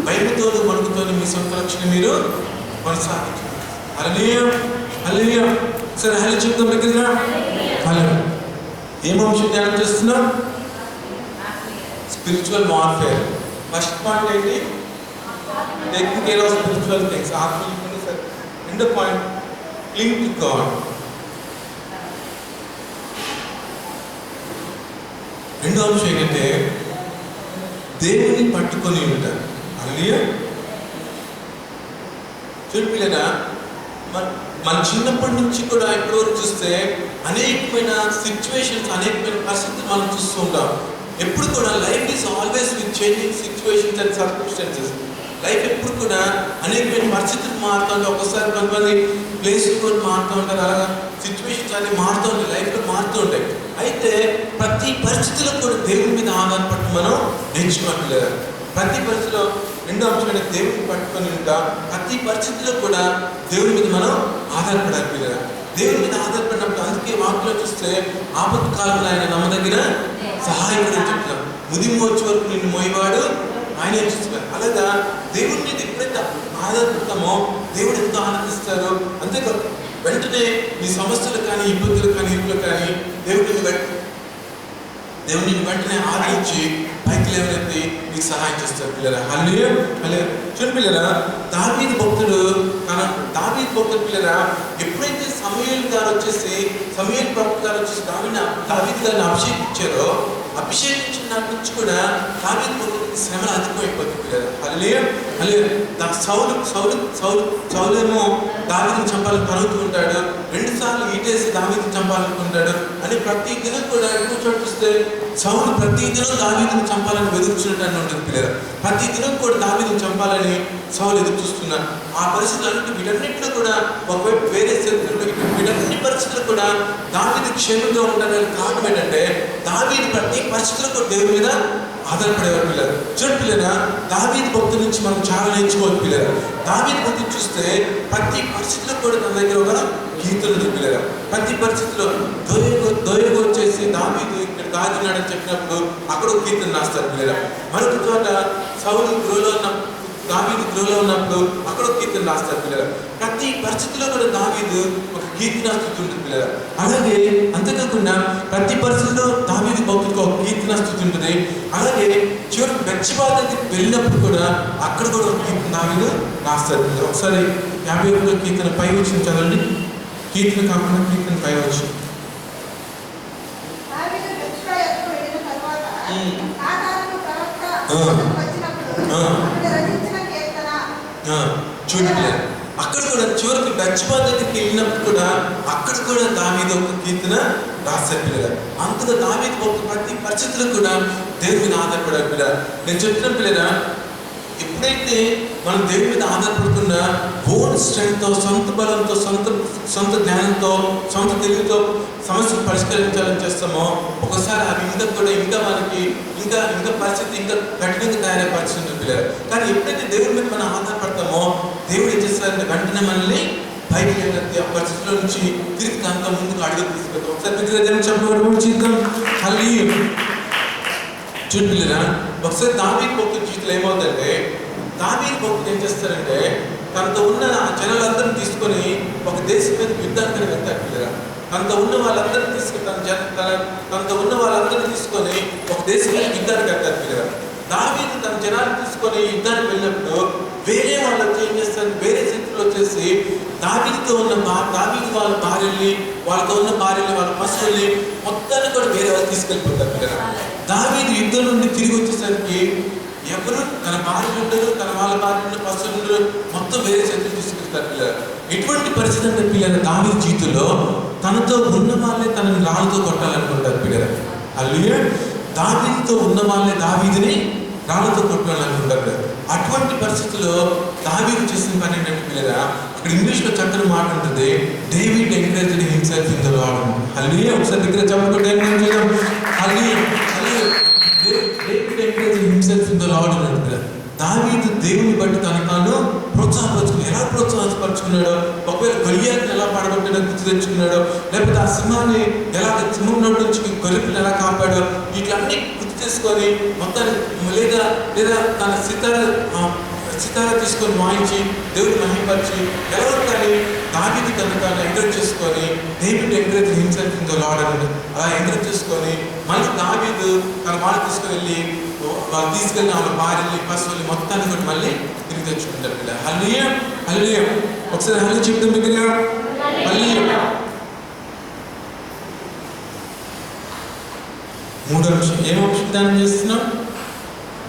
భయముతోను వణుకుతోను మీ సొంత రక్షణ మీరు కొనసాగించారు. హల్లెలూయా. హల్లెలూయా. సరే హల్లెలూయా చెప్తాం దగ్గర. హల్లెలూయా. ఏం అంశం ధ్యానం చేస్తున్నాం? Spiritual warfare. ఫస్ట్ పాయింట్ ఏంటి? Taking care of spiritual things. ఆత్మీయంగా సరే. రెండో పాయింట్ cling to God. రెండో అంశం ఏంటంటే దేవుని పట్టుకొని ఉంటారు. హల్లెలూయా. చూపిలేదా మన చిన్నప్పటి నుంచి కూడా ఎప్పటి వరకు చూస్తే అనేకమైన సిచ్యువేషన్స్, అనేకమైన పరిస్థితులు మనం చూస్తూ ఉంటాం. ఎప్పుడు కూడా life is always with changing situations and circumstances. Life ఎప్పుడు కూడా అనేకమైన పరిస్థితులు మారుతూ ఉంటాయి. ఒకసారి కొంతమంది ప్లేస్లు కూడా మారుతూ ఉంటారు. అలాగా సిచ్యువేషన్స్ అన్ని మారుతూ ఉంటాయి, లైఫ్లో మారుతూ మారుతూ ఉంటాయి. అయితే ప్రతి పరిస్థితిలో కూడా దేవుని మీద ఆధారపడి మనం నేర్చుకోవాలి. ప్రతి పరిస్థితిలో రెండో అంశమైన దేవుని పట్టుకొని ఉంటా ప్రతి పరిస్థితిలో కూడా దేవుని మీద మనం ఆధారపడాలి కదా. దేవుని మీద ఆధారపడినప్పుడు అందుకే వాక్యంలో చూస్తే ఆపత్ కాలంలో ఆయన నమ్మదగిన సహాయకుడు అని చెప్తున్నాం. ముదిమి వచ్చే వరకు నిన్ను మోయవాడు ఆయనే చూస్తున్నారు. అలాగా దేవుని మీద ఎప్పుడైతే ఆధారపడతామో దేవుడు ఎంతో ఆనందిస్తారు. అంతేకాదు వెంటనే నీ సమస్యలు కానీ ఇబ్బందులు కానీ ఇరుకులు కానీ దేవుడిని వెంటనే ఆదరించి పైకి లేవనెత్తి నీకు సహాయం చేస్తారు పిల్లరా. హల్లెలూయా. చూడండి పిల్లరా, దావీదు భక్తుడు పిల్లరా ఎప్పుడైతే సమూయేలు గారు వచ్చేసి దావీదు గారిని అభిషేకించారో అభిషేకించిన నాటి నుంచి కూడా దావీదు భక్తుడికి శ్రమలు అధికమైపోతుంది పిల్లరా. హల్లెలూయా. సౌలేమో దావీదుని చంపాలని పరుగుతూ ఉంటాడు. 2 సార్లు ఈటేసి దావీదుని చంపాలనుకుంటాడు అని ప్రతి దినం కూడా ఎక్కువ చోటు చూస్తే సౌలు ప్రతి దినం దావీదుని చంపాలని ఎదుర్చున్నట్టు ఉంటుంది పిల్లలు. ప్రతి దినం కూడా దావీదుని చంపాలని సౌలు ఎదురు చూస్తున్నాడు. ఆ పరిస్థితులు వీటన్నిటిలో కూడా ఒకవైపు వేరే వీటన్ని పరిస్థితులు కూడా దావీదు క్షేమంగా ఉండడానికి కారణం ఏంటంటే దావీదు ప్రతి పరిస్థితుల్లో కూడా దేవుని మీద ఆధారపడేవారు పిల్లలు. చూడండి పిల్లరా, దావీదు భక్తుల నుంచి మనం చాలా నేర్చుకోవాలి పిల్లలు. దావీదు భక్తులు చూస్తే ప్రతి పరిస్థితిలో కూడా తన దగ్గర ఒక కీర్తన ఉంది పిల్లలు. ప్రతి పరిస్థితిలో దోయగు వచ్చేసి దావీదు ఇక్కడ దాగినాడని చెప్పినప్పుడు అక్కడ ఒక కీర్తన రాస్తారు పిల్లలు. మరొక చోట దావీదు గృహలో ఉన్నప్పుడు అక్కడ ఒక కీర్తన రాస్తారు పిల్లలు. ప్రతి పరిస్థితిలో కూడా దావీదు ఒక కీర్తన స్థుతి ఉంటుంది పిల్లలు. అలాగే అంతేకాకుండా ప్రతి పరిస్థితిలో దావీదు భక్తుడికి ఒక కీర్తన స్థుతి ఉంటుంది. అలాగే చివరికి బెత్షెబా దగ్గరికి వెళ్ళినప్పుడు కూడా అక్కడ కూడా ఒక కీర్తన దావీదు రాస్తారు పిల్లలు. ఒకసారి 51వ కీర్తన 5 వచ్చిన చదవండి. కీర్తన కాకుండా కీర్తన 5 వచ్చి చూడండి. అక్కడ కూడా చివరికి బెత్షెబా దగ్గరికి వెళ్ళినప్పుడు కూడా అక్కడ కూడా దావీదు ఒక కీర్తన రాశారు పిల్లలు. అంతగా దావీదు ఒక ప్రతి పరిస్థితుల్లో కూడా దేవుని మీద ఆధారపడాలి పిల్లలు. నేను చెప్తున్న పిల్లలు, ఎప్పుడైతే మనం దేవుని మీద ఆధారపడుతున్నా ఓన్ స్ట్రెంగ్త్తో, సొంత బలంతో, సొంత జ్ఞానంతో, సొంత తెలివితో సమస్యలు పరిష్కరించాలని చేస్తామో ఒకసారి అవి ఇంకా మనకి ఇంకా పరిస్థితి ఇంకా కఠినంగా తయారయ్యే పరిస్థితి ఉంటుంది పిల్లలు. కానీ ఎప్పుడైతే దేవుని మీద మనం ఆధారపడతామో దేవుడు ఏం చేస్తారంటే వెంటనే మనల్ని పైకి లేవనెత్తి ఆ పరిస్థితిలో నుంచి తిరిగి దాంతో ముందుకు అడుగు తీసుకెళ్తాం. ఒకసారి విగ్రహం చెప్పడం చేద్దాం. హల్లెలూయా. చూడలేరా, ఒకసారి దావీదు భక్తుల జీవితంలో ఏమవుతుందంటే దావీదు భక్తులు ఏం చేస్తారంటే తనతో ఉన్న జనాలందరినీ తీసుకొని ఒక దేశం మీద యుద్ధానికి వెళ్తారు పిల్లరా. తనతో ఉన్న వాళ్ళందరినీ తీసుకొని ఒక దేశం మీద యుద్ధానికి వెళ్తారు పిల్లరా. దావీదు తన జనాన్ని తీసుకొని యుద్ధానికి వెళ్ళినప్పుడు వేరే వాళ్ళు వచ్చి ఏం చేస్తారు, వేరే శత్రువులు వచ్చేసి దావీదు వాళ్ళ భార్యల్ని, వాళ్ళతో ఉన్న భార్యల్ని, వాళ్ళ పశువుల్ని మొత్తాన్ని కూడా వేరే వాళ్ళు తీసుకెళ్ళిపోతారు పిల్లరా. దావీదు యుద్ధం నుండి తిరిగి వచ్చేసరికి ఎవరు తన భార్యలు ఉండరు, తన వాళ్ళ భార్యలు పశువులు ఉండరు, మొత్తం వేరే శత్రువులు తీసుకెళ్తారు పిల్లలు. ఎటువంటి పరిస్థితి అంటే పిల్లలు దావీదు జీవితంలో తనతో ఉన్న వాళ్ళే తనని రాళ్ళతో కొట్టాలనుకుంటారు పిల్లలు. హల్లెలూయా. దావీదుతో ఉన్న వాళ్ళే దావీదుని రాళ్ళతో కొట్టాలనుకుంటారు. అటువంటి పరిస్థితుల్లో దావీదు చేసిన పని ఏంటంటే పిల్లరా, ఇక్కడ ఇంగ్లీష్లో చక్కని మాట ఉంటుంది, David encouraged himself in the Lord. Hallelujah. ఒకసారి దగ్గర చెప్పకుండా hallelujah. David encouraged himself in the Lord అని అంటారు. దావీదు దేవుని బట్టి తను ప్రోత్సాహపరుచుకున్నాడు. ఎలా ప్రోత్సాహపరుచుకున్నాడో, ఒకవేళ గొలియాతుని ఎలా పడగొట్టాడో గుర్తు తెచ్చుకున్నాడో, లేకపోతే ఆ సింహాన్ని సింహం నోటి నుంచి గొర్రెలను ఎలా కాపాడో, వీటిలన్నీ గుర్తు చేసుకొని మొత్తాన్ని లేదా తన సితార తీసుకొని వాయించి దేవుడిని మహిమపరిచి ఎలా కానీ దావీదు తను ఎంకరేజ్ చేసుకొని David encourage himself in the Lord అని అలా ఎంకరేజ్ చేసుకొని మళ్ళీ దావీదు తన వాళ్ళు తీసుకుని వెళ్ళి వాళ్ళు తీసుకెళ్ళిన వాళ్ళ భార్యని, పశువుల్ని మొత్తాన్ని కూడా మళ్ళీ తిరిగి తెచ్చుకుంటారు పిల్ల. హల్లెలూయా. హల్లెలూయా. ఒకసారి హల్లెలూయా చెప్తాం దగ్గర. హల్లెలూయా. 3వ అంశం ఏం అంశం దానం చేస్తున్నాం?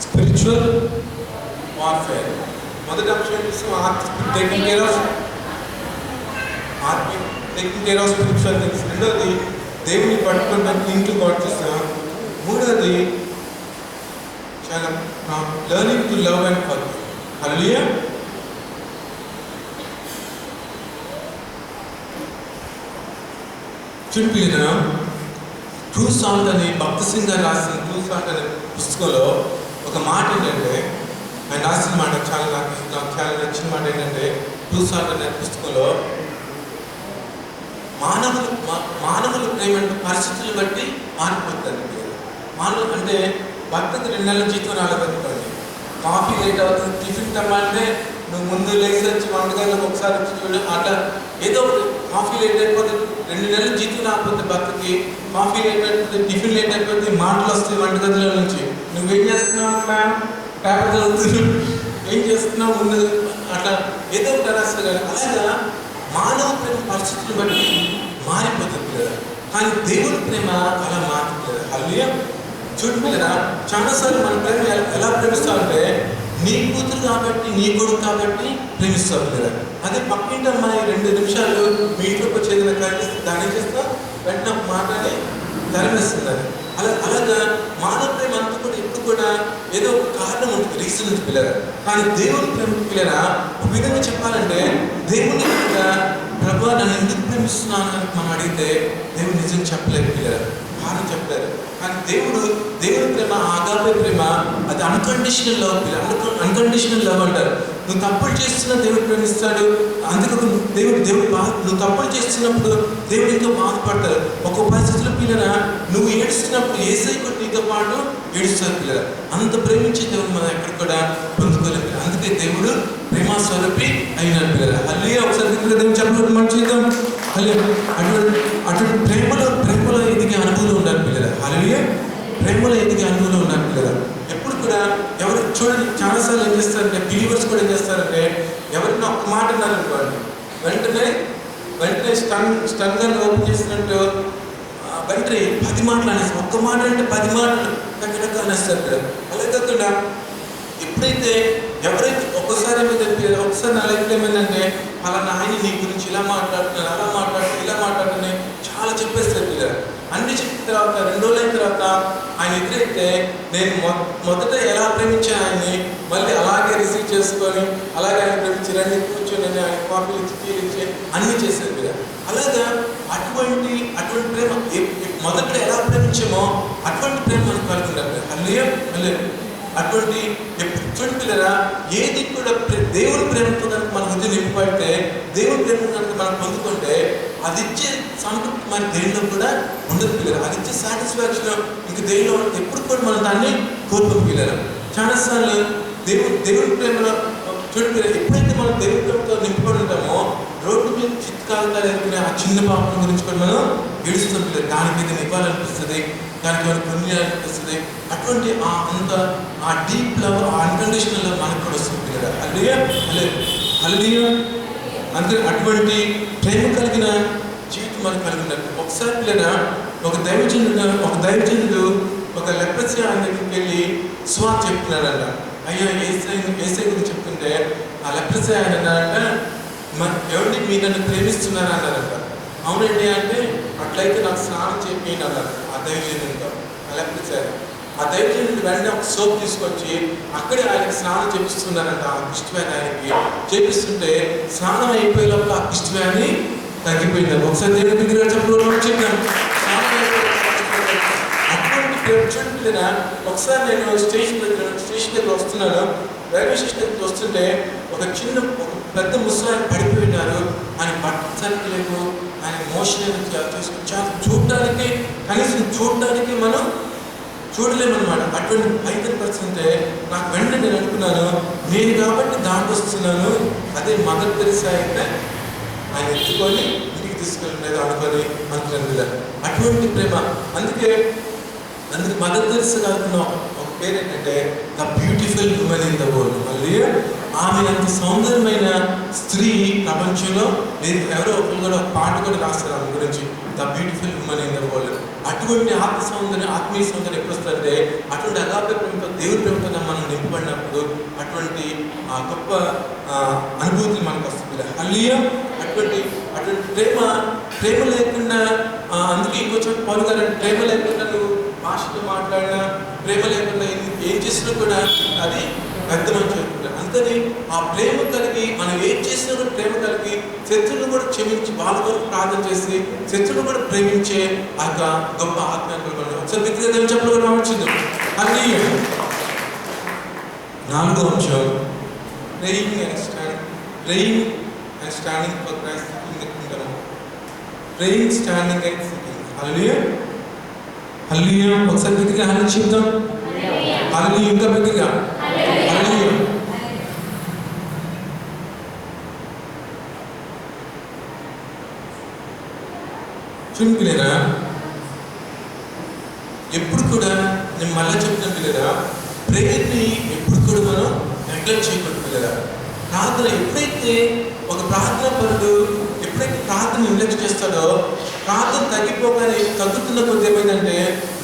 Spiritual warfare. మొదటి అంశం ఏం చేస్తున్నాం? Taking care of spiritual things. రెండోది దేవుని పట్టుకోవడానికి ఇంట్లో గాడ్ చేస్తున్నాం. మూడోది చాలా learning to love and forgive. Hallelujah. చూపినా ట్రూ సాల్ట్ అని భక్తి సింగ్ గారు రాసిన ట్రూ సాల్ట్ అనే పుస్తకంలో ఒక మాట ఏంటంటే, ఆయన రాసిన మాట నాకు చాలా నచ్చిన మాట ఏంటంటే, ట్రూ సాల్ట్ అనే పుస్తకంలో మానవుల ప్రేమ అంటే పరిస్థితులు బట్టి మారిపోతుంది. మానవులు అంటే భర్తకు 2 నెలల జీతం రాలేదనుకోండి, కాఫీ లేట్ అవుతుంది, టిఫిన్ టమ్మంటే నువ్వు ముందు లేచి వచ్చి వంటగదిలోకి ఒకసారి వచ్చి చూడు, అట్లా ఏదో ఒకటి కాఫీ లేట్ అయిపోతే 2 నెలల జీతం రాకపోతే భర్తకి, కాఫీ లేట్ అయిపోతే, టిఫిన్ లేట్ అయిపోతే, మాటలు వస్తాయి వంటగదిలో నుంచి, నువ్వేం చేస్తున్నావు అమ్మా, పేపర్ చదువుతున్నావు, ఏం చేస్తున్నావు ముందు, అట్లా ఏదో ఒకటి రాస్తారు. అలాగా మానవ ప్రేమ పరిస్థితులు బట్టి మారిపోతుంది కదా, కానీ దేవుని ప్రేమ అలా మారుతుంది. హల్లెలూయా. చూడండి కదా, చాలాసార్లు మన ప్రేమ ఎలా ప్రేమిస్తామంటే, నీ కూతురు కాబట్టి, నీ కొడుకు కాబట్టి ప్రేమిస్తాం కదా. అదే పక్కింటి అమ్మాయి 2 నిమిషాలు మీ ఇంట్లోకి వచ్చేది కలిగిస్తే దాన్ని ఏం చేస్తా, వెంటనే ఒక మాటని తరిమేస్తుంది. అలాగా మానవ ప్రేమ అంతా కూడా ఎప్పుడు కూడా ఏదో ఒక కారణం ఉంటుంది, రీజన్ ఉంటుంది పిల్లరా. కానీ దేవుని ప్రేమ పిల్లరా ఒక విధంగా చెప్పాలంటే, దేవుని కూడా ప్రభు నన్ను ఎందుకు ప్రేమిస్తున్నాను అని మనం అడిగితే దేవుడు నిజం చెప్పలేదు పిల్లరా, కారణం చెప్పలేరు. కానీ దేవుని ప్రేమ, ఆగాపే ప్రేమ, అది అన్కండిషనల్ లవ్ పిల్లలు. అన్కండిషనల్ లవ్ అంటారు. నువ్వు తప్పులు చేస్తున్నా దేవుడు ప్రేమిస్తాడు. అందుకు నువ్వు తప్పులు చేస్తున్నప్పుడు దేవుడు ఇంకా బాధపడతాడు. ఒక పరిస్థితుల్లో పిల్లరా నువ్వు ఏడుస్తున్నప్పుడు యేసయ్య కూడా నీతో పాటు ఏడుస్తారు పిల్లరా. అంత ప్రేమించే దేవుడు మనం ఎక్కడ కూడా పొందుకోలేదు. అందుకే దేవుడు ప్రేమ స్వరూపి అయినాడు పిల్లరా. హల్లెలూయా. ఒకసారి దేవుడు చెప్పడం మనం చేద్దాం. అటువంటి ప్రేమలో ఎదిగే అనుభవం ఉండాలి పిల్లరా. హల్లెలూయా. ప్రేమలో ఎదిగే అనుభవం ఉండాలి పిల్లరా. ఎప్పుడు కూడా ఎవరు చూడండి, చాలాసార్లు ఏం చేస్తారంటే, బిలీవర్స్ కూడా ఏం చేస్తారంటే, ఎవరైనా ఒక్క మాట అన్నారనుకోండి, వెంటనే స్టన్గా ఓపెన్ చేసినట్టు వెంటనే 10 మాటలు అనేస్తారు. ఒక్క మాట అంటే 10 మాటలు దగ్గర అనేస్తారు కదా. అలా కాకుండా ఎప్పుడైతే ఎవరైతే ఒకసారి నా లైఫ్లో ఏమైందంటే, అలా ఆయన నీ గురించి ఇలా మాట్లాడుతున్నాను, అలా మాట్లాడుతున్నాను, ఇలా మాట్లాడుతున్నాను చాలా చెప్పేస్తారు పిల్లలు. అన్ని చెప్పిన తర్వాత 2 రోజులు అయిన తర్వాత ఆయన ఎదురైతే, నేను మొదట ఎలా ప్రేమించాను ఆయన్ని మళ్ళీ అలాగే రిసీవ్ చేసుకొని, అలాగే ఆయన ప్రేమించి రండి కూర్చొని ఆయన కాఫీలు ఇచ్చి టీలు ఇచ్చి అన్నీ చేశారు కదా. అలాగా అటువంటి ప్రేమ మొదట ఎలా ప్రేమించామో అటువంటి ప్రేమ మనకు కలుగుతుంటారు. హల్లెలూయా. అటువంటి చూడండి పిల్లరా, ఏది కూడా దేవుని ప్రేమతో కనుక మన హృదయం నింపబడితే, దేవుని ప్రేమ కనుక మనం పొందుకుంటే, అది ఇచ్చే సంతృప్తి మన దేనిలో కూడా ఉండదు పిల్లరా. అది ఇచ్చే సాటిస్ఫాక్షన్ ఇంక దేనిలో ఎప్పుడు కూడా మనం దాన్ని కోరుకోం పిల్లరా. చాలాసార్లు దేవుని ప్రేమలో చూడండి, ఎప్పుడైతే మనం దేవుని ప్రేమతో నింపబడి ఉంటామో, రోడ్డు మీద చిత్కాలతో ఎదుర్కొనే ఆ చిన్న పాపం గురించి కూడా మనం ఏడుస్తాం పిల్లలు. దాని మీద ఇవ్వాలనిపిస్తుంది, దానికి ఏమైనా పొందాలనిపిస్తుంది. అటువంటి ఆ డీప్ లవ్, ఆ అన్కండిషనల్ లవ్ మనకు కూడా వస్తుంది పిల్లలు. హల్లెలూయా. అందుకే అటువంటి ప్రేమ కలిగిన జీవితం మనకు కలిగినట్టు. ఒకసారి పిల్లలు ఒక దైవజనుడు ఒక లెప్రసీ ఆయన దగ్గరికి వెళ్ళి సువార్త చెప్తున్నాడంట. అయ్యా యేసయ్య గురించి చెప్తుంటే ఆ లెప్రసీ ఆయన అన్నారంట, ఎవరిని మీరు నన్ను ప్రేమిస్తున్నారా అన్నారంట. అవునండి అంటే, అట్లయితే నాకు స్నానం చేయండి అన్నారు ఆ దైవజనుడితో. ఆ లెప్రసీ ఆ దైవజనుడు వెంటనే ఒక సోప్ తీసుకొచ్చి అక్కడే ఆయనకి స్నానం చేపిస్తున్నారంట. ఆ ఇష్టమైన ఆయనకి చేపిస్తుంటే స్నానం అయిపోయే లోపల ఆ ఇష్టమని తగ్గిపోయింది. ఒకసారి దేవుడి దగ్గర చెప్పాను. అటువంటి ఒకసారి నేను స్టేషన్ దగ్గర వస్తున్నాను. రైల్వే స్టేషన్ దగ్గర వస్తుంటే ఒక పెద్ద ముసలాయన పడిపోయినారు. ఆయన బట్టలు లేవు, ఆయన మోషన్ చేసుకుని కనీసం చూడడానికి మనం చూడలేమన్నమాట. అటువంటి భయంకర పరిస్థితి నాకు వెంటనే నేను అనుకున్నాను, నేను కాబట్టి దాంట్లో వస్తున్నాను. అదే మదర్ తెరెసా అయితే ఆయన ఎత్తుకొని ఇంటికి తీసుకెళ్ళలేదు అనుకొని అనుకున్నాను. అటువంటి ప్రేమ. అందుకే మదర్ తెరెసా కాకుండా ఒక పేరు ఏంటంటే the beautiful women in the world. మళ్ళీ ఆమె అంత సౌందర్యమైన స్త్రీ ప్రపంచంలో లేదు. ఎవరో ఒకరు కూడా ఒక పాట కూడా రాస్తారు ఆమె గురించి, the beautiful women in the world. అటువంటి ఆత్మీయ సౌందర్యం ఎప్పుడు వస్తుందంటే, అటువంటి అగాపే ప్రేమతో, దేవుడి ప్రేమతో మనం నింపబడినప్పుడు అటువంటి గొప్ప అనుభూతులు మనకు వస్తుంది. హల్లెలూయా. అటువంటి ప్రేమ లేకుండా, అందుకే ఇంకో చోట పౌలు గారు ప్రేమ లేకుండా నువ్వు భాషతో మాట్లాడినా, ప్రేమ లేకుండా ఏం చేసినా కూడా అది వ్యక్తమని చెప్తున్నారు. అందుకని ఆ ప్రేమ కలిగి మనం ఏం చేసినా కూడా ప్రేమ కలిగి శత్రువులను కూడా క్షమించి వాళ్ళ వరకు ప్రార్థన చేసి శత్రువులను కూడా ప్రేమించే ఆ యొక్క గొప్ప ఆత్మీయతలు ఒకసారి వ్యక్తిగత చెప్పడం కూడా వచ్చింది. అది 4వ అంశం praying and standing for Christ in the kingdom. Praying, standing and sitting. Hallelujah. Hallelujah. ఒకసారి గట్టిగా హల్లెలూయా చెప్దాం. హల్లెలూయా. ఇంకా గట్టిగా హల్లెలూయా. చూడండి, ఎప్పుడు కూడా నేను మళ్ళీ చెప్తాను పిల్లరా, ప్రేయర్ని ఎప్పుడు కూడా మనం నెగ్లెక్ట్ చేయకూడదు పిల్లరా. ప్రార్థన ఎప్పుడైతే ఒక ప్రార్థన పరుడు ఎప్పుడైతే ప్రార్థన నెగ్లెక్ట్ చేస్తాడో ప్రార్థన తగ్గుతున్న కొద్ది ఏమైందంటే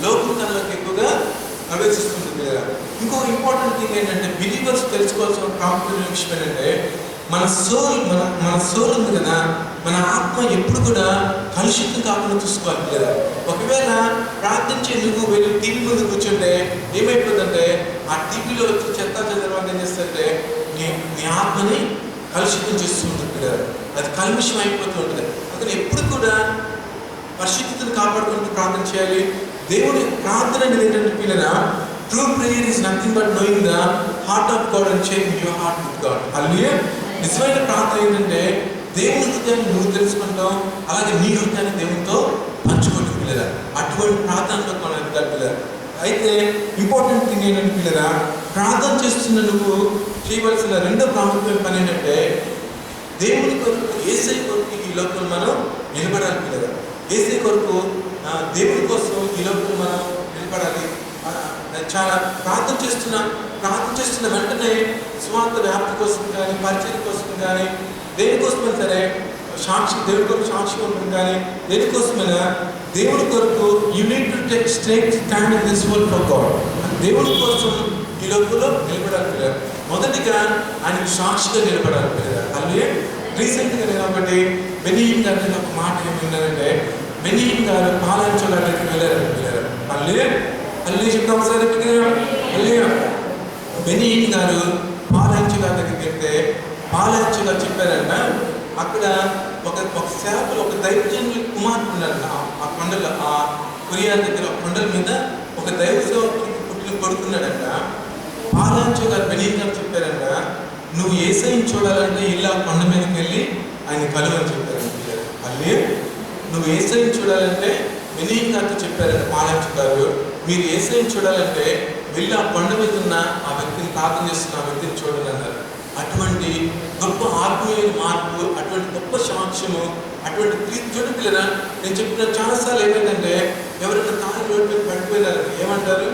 లోకం తనలోకి ఎక్కువగా ప్రవేశిస్తుంది పిల్లరా. ఇంకో ఇంపార్టెంట్ థింగ్ ఏంటంటే బిలీవర్స్ తెలుసుకోవాల్సిన ప్రాముఖ్యమైన విషయం ఏంటంటే మన సోల్ ఉంది కదా, మన ఆత్మ ఎప్పుడు కూడా కలుషితం కాకుండా చూసుకోవాలి పిల్లరా. ఒకవేళ ప్రార్థించే నువ్వు వెళ్ళి టీవీ ముందు కూర్చుంటే ఏమైపోతుందంటే ఆ టీవీలో వచ్చి చెత్త చెదరవాళ్ళు ఏం చేస్తుంటే నీ ఆత్మని కలుషితం చేస్తూ ఉంటుంది పిల్లరా. అది కల్మిషం అయిపోతూ ఉంటుంది. అందుకని ఎప్పుడు కూడా పరిశుద్ధతను కాపాడుకుంటూ ప్రార్థన చేయాలి. దేవుని ప్రార్థన అనేది ఏంటంటే పిల్లరా, true prayer is nothing but knowing the heart of God and changing your heart with God. Hallelujah. నిజమైన ప్రార్థన ఏంటంటే దేవుని హృదయాన్ని నువ్వు తెలుసుకుంటాం, అలాగే నీ హృదయాన్ని దేవునితో పంచుకోవటం పిల్లరా. అటువంటి ప్రార్థనలో మనం ఎదుగుతారు పిల్లరా. అయితే ఇంపార్టెంట్ థింగ్ ఏంటంటే పిల్లరా, ప్రార్థన చేస్తున్న నువ్వు చేయవలసిన రెండో ప్రాముఖ్యమైన పని ఏంటంటే దేవుని కొరకు, యేసయ్య కొరకు ఈ లోపల మనం నిలబడాలి పిల్లరా. యేసయ్య కొరకు, దేవుని కోసం ఈ లోపల మనం నిలబడాలి. చాలా ప్రార్థన చేస్తున్న వెంటనే స్వార్థ వ్యాప్తి కోసం కానీ, పరిచయం కోసం కానీ, దేనికోసమైనా సరే దేవుడి కొరకు సాక్షి ఉంటుంది కానీ దేనికోసమైనా దేవుడి కొరకు you need to take stand in this world for God. దేవుడి కోసం ఈ లోపల నిలబడాలి పిల్లలు. మొదటిగా ఆయనకు సాక్షిగా నిలబడాలి పిల్లలు. అలాగే రీసెంట్గా నేను ఒకటి బెనీన్ గారి ఒక మాట ఏమిందంటే, బెనీన్ గారు పాలించడానికి వెళ్ళారు పిల్లలు. అల్లే చెప్తాం ఒకసారి అల్లే. బెనీన్ గారు పాలించ గారి దగ్గరికి వెళ్తే పాలించ గారు చెప్పారంట, అక్కడ ఒక సేవకులు ఒక దైవజనుల కుమార్తె ఉన్నారంట. ఆ కొండల, ఆ కొరియా దగ్గర కొండల మీద ఒక దైవ సేవకుడికి పుట్టిన కొడుకున్నాడంట. పాలించ గారు బెనీన్ గారు చెప్పారంట, నువ్వు యేసయ్యని చూడాలంటే ఇలా కొండ మీదకి వెళ్ళి ఆయన కలువని చెప్పారంట. అల్లే నువ్వు యేసయ్యని చూడాలంటే బెనీన్ గారితో చెప్పారంట పాలించ గారు, మీరు యేసయ్యని చూడాలంటే వెళ్ళి ఆ కొండ మీద ఉన్న ఆ వ్యక్తిని, ప్రార్థన చేస్తున్న ఆ వ్యక్తిని చూడాలి అన్నారు. అటువంటి గొప్ప ఆత్మీయ మార్పు, అటువంటి గొప్ప సాక్ష్యము, అటువంటి చూడు పిల్లరా. నేను చెప్పిన చాలాసార్లు ఏమైందంటే ఎవరైనా తాను రోడ్డు మీద పడిపోయినారని ఏమంటారు,